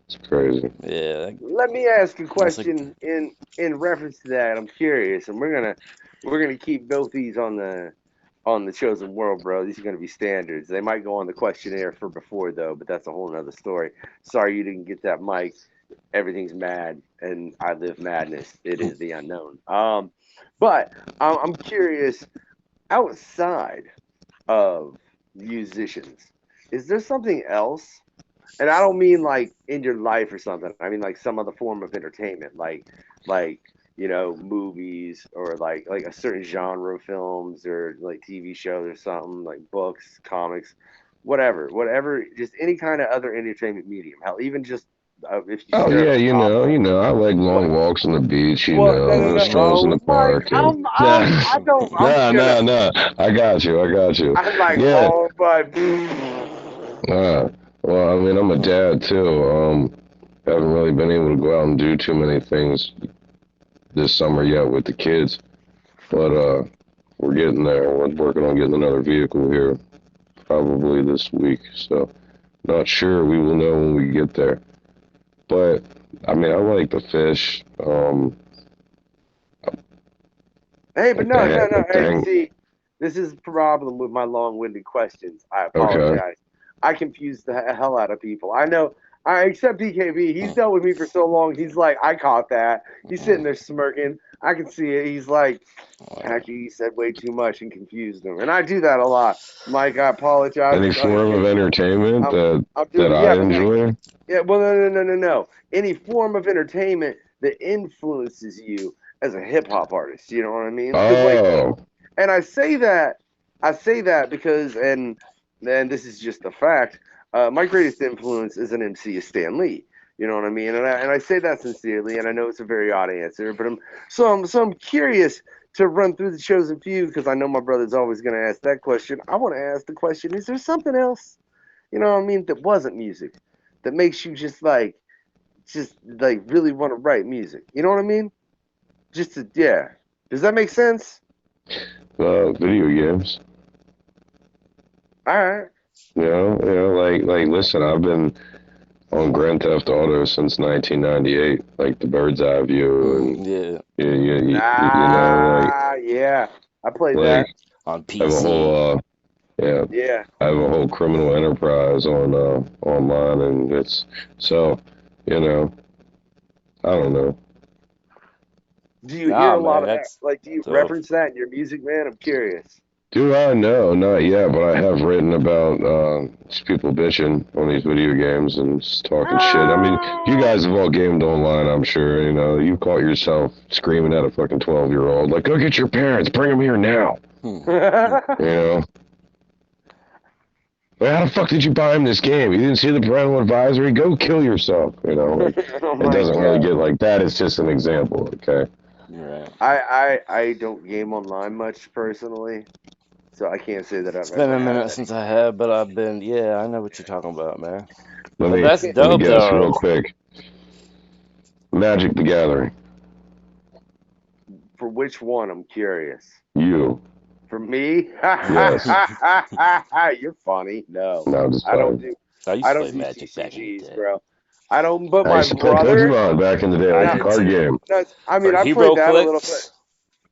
it's crazy. Yeah, let me ask a that's like question in reference to that. I'm curious, and we're gonna keep both these on the chosen world, bro. These are gonna be standards. They might go on the questionnaire for before though, but that's a whole nother story. Sorry you didn't get that, Mike. Everything's mad, and I live madness. It is the unknown. But I'm curious. Outside of musicians, is there something else? And I don't mean like in your life or something. I mean like some other form of entertainment, like movies or like a certain genre of films or like TV shows or something like books, comics, whatever, just any kind of other entertainment medium. Hell, even just if you Oh stare yeah, at the top of I like what? long walks on the beach, Well, no, no, and no. strolls in Oh, the Mike, park, and I don't. I'm no, gonna. no, no. I got you. I'm like, Yeah. oh, but Uh, well, I mean, I'm a dad too. Haven't really been able to go out and do too many things this summer yet with the kids, but we're getting there. We're working on getting another vehicle here probably this week, so not sure. We will know when we get there. But I mean, I like the fish. hey, but no, no, no. Like the Hey, hang. see, this is the problem with my long-winded questions. I Okay. apologize. I confuse the hell out of people. I know. I accept DKB. He's mm, dealt with me for so long. He's like, I caught that. He's sitting mm, there smirking. I can see it. He's like, uh, Patrick, you said way too much and confused him. And I do that a lot. Mike, I apologize. Any form of entertainment I'm, that I'm that doing. I Yeah, but thank you. enjoy. Yeah, well, no, no, no, no, no. Any form of entertainment that influences you as a hip hop artist. You know what I mean? Because like, Oh, and I say that because, and this is just a fact. My greatest influence as an MC is Stan Lee. You know what I mean? And I say that sincerely, and I know it's a very odd answer, but I'm curious to run through the chosen few because I know my brother's always going to ask that question. I want to ask the question: is there something else? You know what I mean? That wasn't music, that makes you just like really want to write music. You know what I mean? Just to yeah. Does that make sense? video games. All right. Listen, I've been on Grand Theft Auto since 1998, like the bird's eye view, and yeah, Yeah. I played like that. on I have a PC. whole yeah, Yeah. I have a whole criminal enterprise on online, and it's so you know, I don't know. Do you hear Nah, a lot man, of that? that's Like, do you dope. reference that in your music, man? I'm curious. Do I know? Not yet, but I have written about just people bitching on these video games and just talking shit. I mean, you Ah. guys have all gamed online, I'm sure. You caught yourself screaming at a fucking 12-year-old, like, go get your parents, bring them here now. Hmm. You know? Like, how the fuck did you buy him this game? You didn't see the parental advisory? Go kill yourself. You know, like, Oh it my doesn't really god. get like that. It's just an example, okay? Right. I don't game online much personally, so I can't say that I've It's been ever a had minute since I have, but I've been. Yeah, I know what you're talking about, man. Let But me that's let me dope, guess though. real quick. Magic the Gathering. For which one? I'm curious. You. For me? Yes. You're funny. No, No, I'm just I don't playing. do. I used I to don't play do Magic back in the CCGs, day. bro. I don't. But I my used to play brother. Pokemon back in the day, I like the Nah, did card too. game. I mean, For I played Hero that a little bit. Clicks.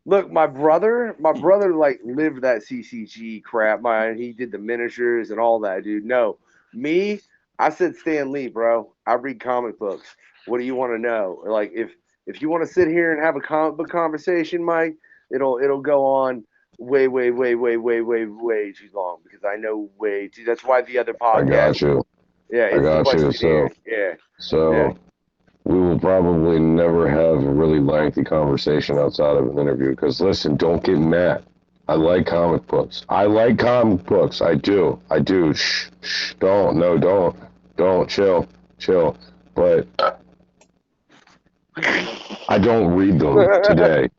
Look, my brother, like lived that CCG crap. He did the miniatures and all that, dude. No, me, I said Stan Lee, bro. I read comic books. What do you want to know? Like, if you want to sit here and have a comic book conversation, Mike, it'll go on way too long because I know way too. That's why the other I podcast, got you. yeah, I it's got you. duplicated. Yeah, yeah. So we will probably never have a really lengthy conversation outside of an interview. Because listen, don't get mad. I like comic books. I like comic books. I do. I do. Shh. Don't. No. Don't. Chill. Chill. But I don't read them today.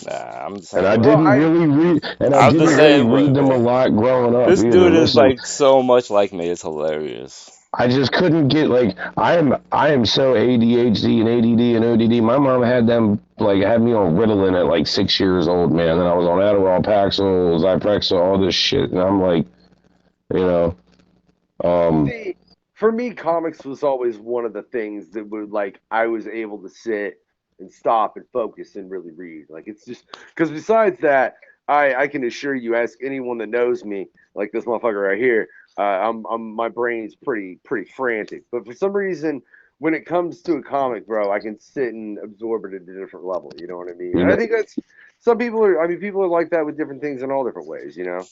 Nah, I'm the And same I way. Well, didn't really read. And I I'm the didn't look, really same way, read them a man. lot growing up This either. dude is Listen, like so much like me. It's hilarious. I just couldn't get like I am so ADHD and ADD and ODD. My mom had me on Ritalin at like 6 years old, man. And I was on Adderall, Paxil, Zyprexa, all this shit. And I'm like, you know, um, see, for me, comics was always one of the things that would like I was able to sit and stop and focus and really read. Like it's just because besides that, I can assure you, ask anyone that knows me, like this motherfucker right here, I'm my brain's pretty frantic. But for some reason, when it comes to a comic, bro, I can sit and absorb it at a different level. You know what I mean? you And I know, think that's some people are. I mean, people are like that with different things in all different ways. You know,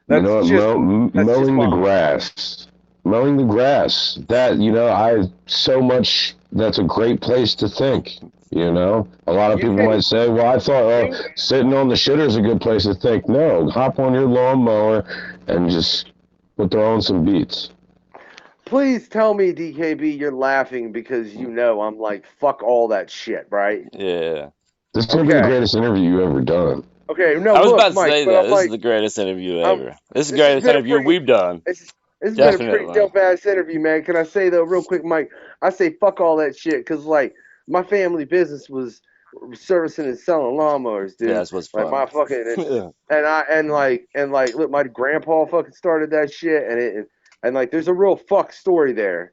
you know that's what, just that's just mowing the mine. grass, mowing the grass. That I so much. That's a great place to think. A lot of You people can might say, "Well, I thought you sitting on the shitter is a good place to think." No, hop on your lawnmower and just throw on some beats. Please tell me, DKB, you're laughing because you know I'm like, fuck all that shit, right? Yeah. This is gonna be the Okay. greatest interview you ever done. Okay. No, I was about look, to Mike, say but that. I'm This is like, the greatest interview um, ever. This is the this has greatest been a interview pretty, we've done. this, this has been a pretty Definitely. dope ass interview, man. Can I say though, real quick, Mike? I say fuck all that shit because like my family business was servicing and selling lawnmowers, Yeah, dude. that's what's Like funny. my fucking and like look, my grandpa fucking started that shit, and like there's a real fuck story there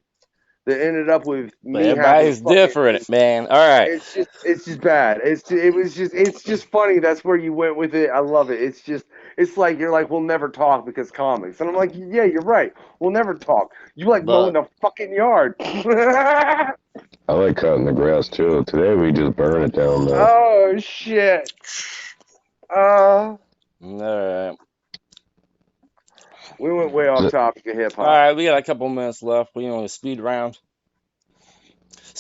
that ended up with But me having to everybody's fucking different, man. All right. it's just bad. It's just funny. That's where you went with it. I love it. It's like you're like we'll never talk because comics, and I'm like yeah, you're right. We'll never talk. You like mowing But the fucking yard. I like cutting the grass too. Today we just burn it down though. Oh shit. Uh, all right. we went way off topic of hip All hop. right, we got a couple minutes left. We on a speed round.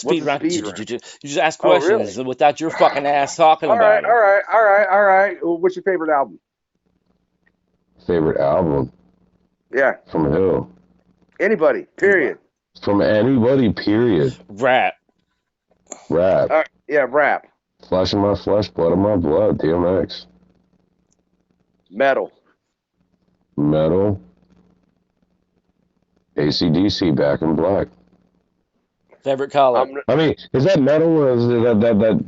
What's Speed a round. speed You run? just ask Oh really? questions without your fucking ass talking All right, about them. all right, all right, all right. Well, what's your favorite album? Favorite album Yeah, from who? anybody. Period. From anybody. Period. Rap. Rap. Yeah, rap. Flesh of my flesh, blood of my blood. DMX. Metal. Metal. AC/DC. Back in Black. Favorite color. I mean, is that metal or is it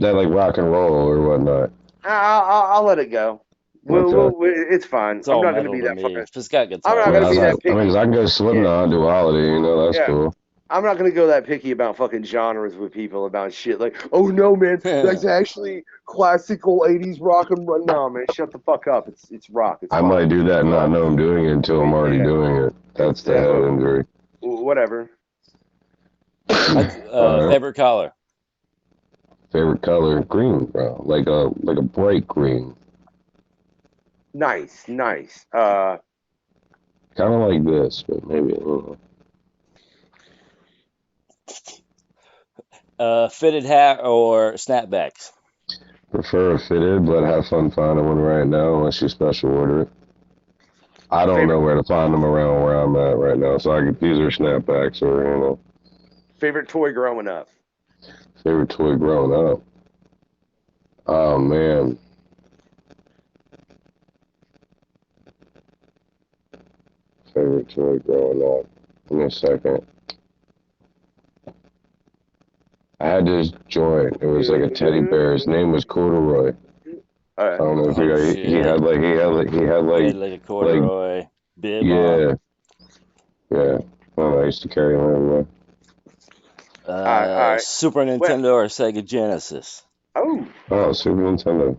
that like rock and roll or whatnot? I'll let it go. Okay. It's fine. It's I'm all not gonna metal be to that me. fucking. If it's got I'm not guitar, gonna Yeah, be it's that I mean, 'cause picky. I can go Yeah, Slipknot, Duality. That's yeah. cool. I'm not gonna go that picky about fucking genres with people about shit like, oh no, man, that's actually classical '80s rock and roll. No, man, shut the fuck up. It's rock. It's I fine. might do that and You not know? know I'm doing it until I'm already Yeah. doing it. That's It's the head injury. whatever. Alright. favorite color. Favorite color? Green, bro. Like a bright green. Nice, nice. Kind of like this, but maybe, I don't know. Fitted hat or snapbacks. Prefer a fitted, but have fun finding one right now unless you special order it. I don't know Favorite where to find them around where I'm at right now. So these are snapbacks or, favorite toy growing up. favorite toy growing up. Oh, man. Favorite toy growing up. Give me a second. I had this joint. It was like a teddy bear. His name was Corduroy. All I right. don't know if Oh he shit. had He had like a like, corduroy bib on. yeah, yeah. I used to carry him everywhere. All right. All right. Super Well. Nintendo or Sega Genesis? Oh. Oh, Super Nintendo.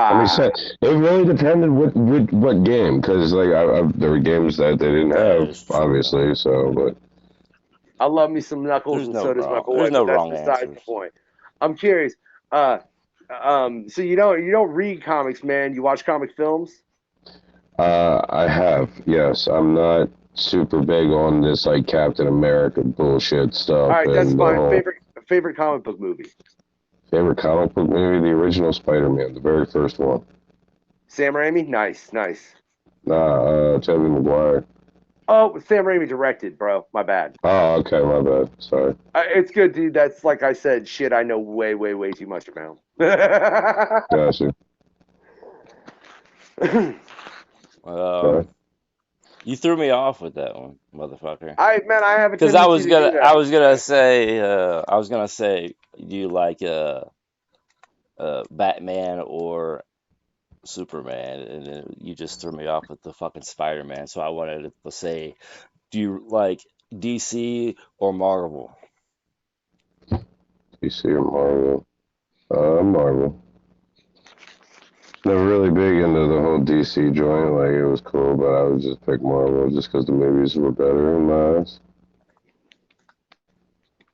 I mean, Ah. it really depended what game, because like there were games that they didn't That have, is true. obviously. So, but I love me some Knuckles, There's and no so does my wrong. boy. There's no But that's wrong besides the answers. point. I'm curious. So you don't read comics, man. You watch comic films. I have, yes. I'm not super big on this like Captain America bullshit All stuff right, that's and the fine. whole Favorite comic book movie. favorite comic book movie, the original Spider-Man, the very first one. Sam Raimi. Nice, nice. Nah, Tobey Maguire. Oh, Sam Raimi directed, bro. My bad. Oh, okay, my bad. Sorry. It's good, dude. That's like I said, shit. I know way, way, way too much about. Gotcha. Sorry. You threw me off with that one, motherfucker. I have a Because I tendency was to do gonna, I that. was gonna say, do you like Batman or Superman? And then you just threw me off with the fucking Spider-Man. So I wanted to say, do you like DC or Marvel? DC or Marvel? Marvel. Never really big into the whole DC joint. Like, it was cool, but I would just pick Marvel just because the movies were better in my eyes.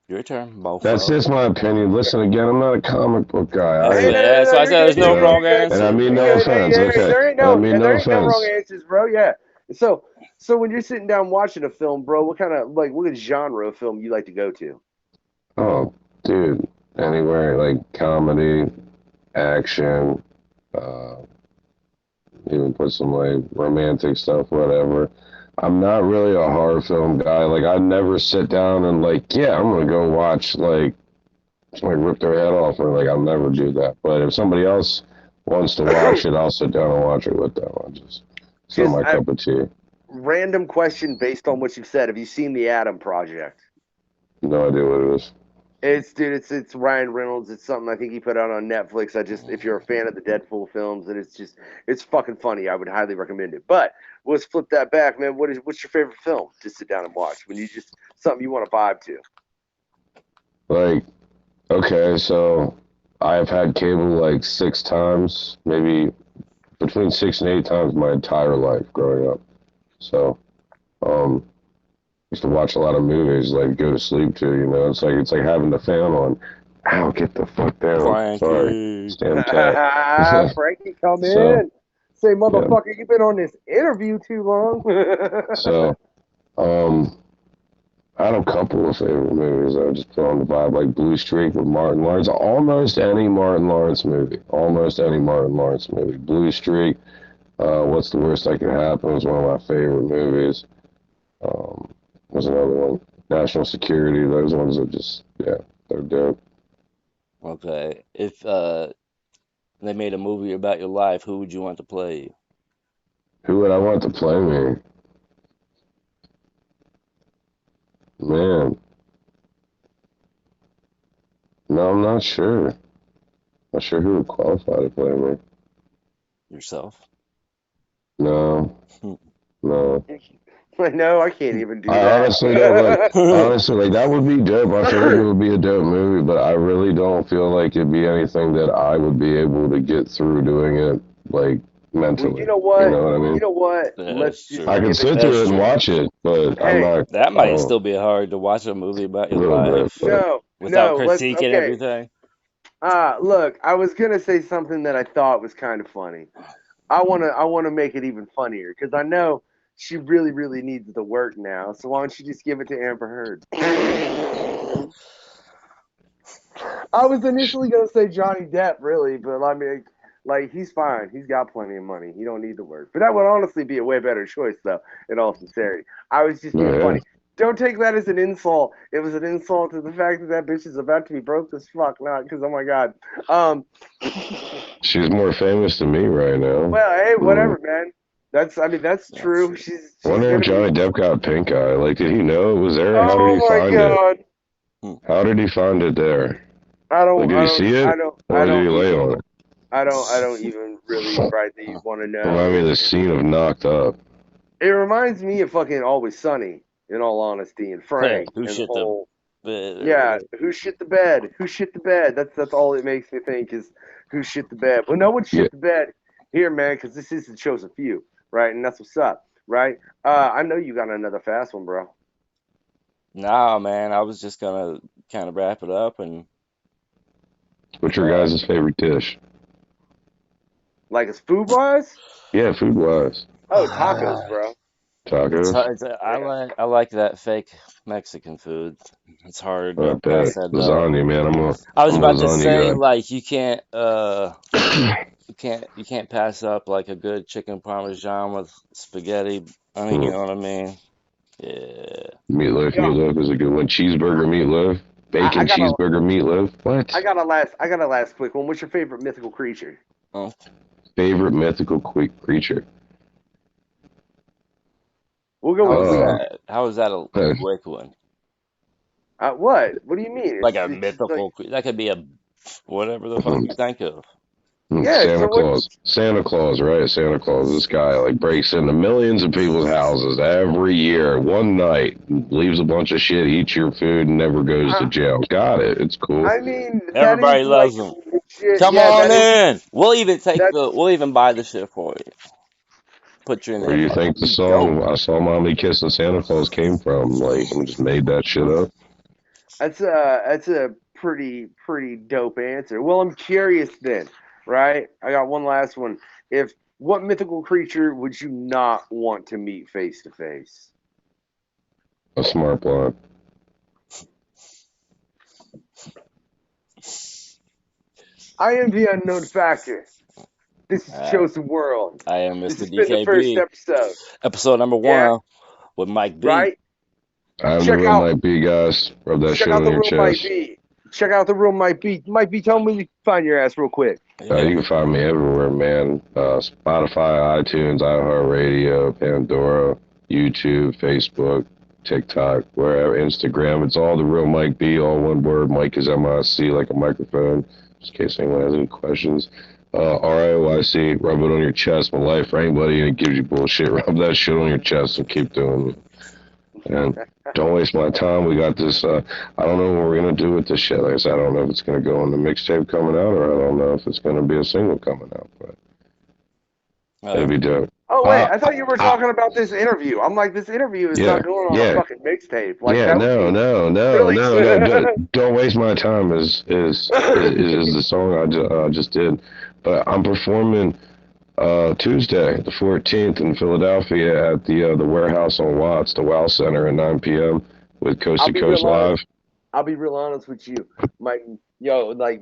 Your turn, That's mofo. just my opinion. Listen, again, I'm not a comic book guy. That's Hey, it. no, no, That's no, why I you're said good, there's you're no good, Yeah. wrong you're good, And I answers, mean you're no bro. good. Hey, offense. Okay. there ain't And I no, mean no there ain't no wrong offense. answers, bro. Yeah. So when you're sitting down watching a film, bro, what kind of what genre of film you like to go to? Oh, dude. Anywhere like comedy, action, uh, even put some like romantic stuff, whatever. I'm not really a horror film guy. Like I never sit down and like, yeah, I'm gonna go watch like somebody rip their head off, or like I'll never do that. But if somebody else wants to watch it, I'll sit down and watch it with them. It's not Just my a cup of tea. random question based on what you've said. Have you seen The Atom Project? No idea what it is. It's Ryan Reynolds. It's something I think he put out on Netflix. If you're a fan of the Deadpool films, and it's fucking funny. I would highly recommend it. But let's flip that back, man. What's your favorite film to sit down and watch when you just something you want to vibe to? Like, okay, so I've had cable like 6 times, maybe between 6 and 8 times my entire life growing up. So, um, used to watch a lot of movies, like go to sleep to. It's like having the fan on. Ow, get the fuck down. Sorry, Frankie. stand cat. Frankie, come So, in. Say, yeah. motherfucker, you've been on this interview too long. So, um, I had a couple of favorite movies I would just put on the vibe, like Blue Streak with Martin Lawrence. Almost any Martin Lawrence movie. Almost any Martin Lawrence movie. Blue Streak, What's the Worst That Could Happen was one of my favorite movies. Was another one. National Security, those ones are just, yeah, they're dope. Okay. If they made a movie about your life, who would you want to play you? Who would I want to play me? Man, no, I'm not sure. Not sure who would qualify to play me. Yourself? No, no. No, I can't even do I that. honestly don't like. Honestly, like that would be dope. I feel like it would be a dope movie, but I really don't feel like it'd be anything that I would be able to get through doing it, like Well, mentally. you know You what? know what I You mean? know what? Let's That's just I true. can give it. sit through That's it and true. watch it, but I'm Hey, not. That I might don't. still be hard to watch a movie about A your little bit, life but no, without no. Let's. critique and Okay. everything. Look, I was gonna say something that I thought was kind of funny. I wanna make it even funnier because I know she really, really needs the work now. So why don't you just give it to Amber Heard? I was initially gonna say Johnny Depp, really, but I mean, Like, he's fine. He's got plenty of money. He don't need to work. But that would honestly be a way better choice, though, in all sincerity. I was just being funny. Don't take that as an insult. It was an insult to the fact that bitch is about to be broke as fuck. Not because, oh my God. She's more famous than me right now. Well, hey, whatever, man. That's true. She's wonder if Johnny Depp got pink eye. Like, did he know it was there? Oh, how did he find God. it? How did he find it there? I don't. Like, did he see it? Or did he lay on it? I don't even really rightly want to know. Remind me of the scene of Knocked Up. It reminds me of fucking Always Sunny, in all honesty, and Frank. Who shit the bed? Yeah, who shit the bed? Who shit the bed? That's all it makes me think is who shit the bed. Well, no one shit the bed here, man, because this is the chosen few, right? And that's what's up, right? I know you got another fast one, bro. Nah, man, I was just gonna kind of wrap it up and. What's your guys' favorite dish? Like, it's food-wise? Yeah, food-wise. Oh, tacos, bro. Tacos? I like that fake Mexican food. It's hard. I bet. Lasagna, man. I was about to say, guy. like, you can't pass up like a good chicken parmesan with spaghetti. I mean, you know what I mean? Yeah. Meatloaf is a good one. Cheeseburger meatloaf. Bacon cheeseburger meatloaf. What? I got a last quick one. What's your favorite mythical creature? Oh. Favorite mythical creature? We'll go with that. How is that a quick one? What? What do you mean? Like a mythical creature? That could be a whatever the fuck you think of. Yeah, Santa Claus. Santa Claus, right? Santa Claus. This guy like breaks into millions of people's houses every year, one night, leaves a bunch of shit, eats your food, and never goes to jail. Got it. It's cool. I mean, everybody loves him. Come on in. We'll even buy the shit for you. Put you in there. Where do you think the song "I Saw Mommy Kissing Santa Claus" came from? Like, I just made that shit up. That's a pretty dope answer. Well, I'm curious then. Right? I got one last one. What mythical creature would you not want to meet face to face? A smart blonde. I am the Unknown Factor. This is Chosen World. I am Mister DKB. This has been the first episode. Episode number 1 with MikeB. Right? I'm the real MikeB, guys. Rub that shit on your chest. Check out the real MikeB. MikeB, tell me where you can find your ass real quick. You can find me everywhere, man. Spotify, iTunes, iHeartRadio, Pandora, YouTube, Facebook, TikTok, wherever, Instagram. It's all the real MikeB, all one word. Mike is M-I-C, like a microphone, just in case anyone has any questions. RIYC, rub it on your chest. My life for anybody that gives you bullshit, rub that shit on your chest and keep doing it. And don't waste my time. We got this. I don't know what we're going to do with this shit. Like I said, I don't know if it's going to go on the mixtape coming out, or I don't know if it's going to be a single coming out. But it'd be dope. Oh, wait. I thought you were talking about this interview. I'm like, this interview is not going on a fucking mixtape. Like, no. Don't waste my time is the song I just did. But I'm performing Tuesday, the 14th in Philadelphia at the Warehouse on Watts, the Wow Center at 9 p.m. with Coast to Coast Live. I'll be real honest with you. Like,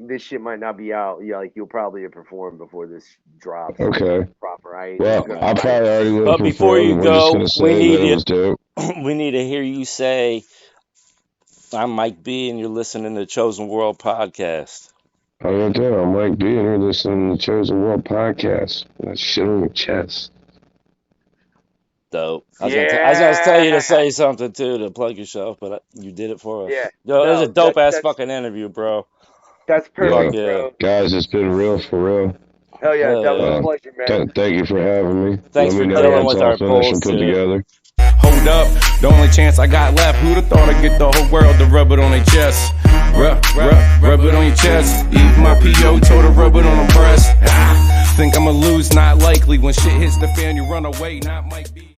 this shit might not be out. Yeah, like, you'll probably have performed before this drops. Okay. Proper, right? Well, I probably already would. But before you go, we need to hear you say, I'm MikeB, and you're listening to Chosen World Podcast. I'm MikeB, and you're listening to the Chosen World Podcast. That shit on your chest. Dope. I was going to tell you to say something, too, to plug yourself, but you did it for us. Yeah. Yo, that was a dope-ass fucking interview, bro. That's perfect, bro. Guys, it's been real, for real. Hell yeah, that was a pleasure, man. Thank you for having me. Thanks for dealing with our goals, put together. Hold up, the only chance I got left. Who'd have thought I'd get the whole world to rub it on their chest? Rub it on your chest. Even my PO told her rub it on her breast. Think I'ma lose? Not likely. When shit hits the fan, you run away. Not MikeB.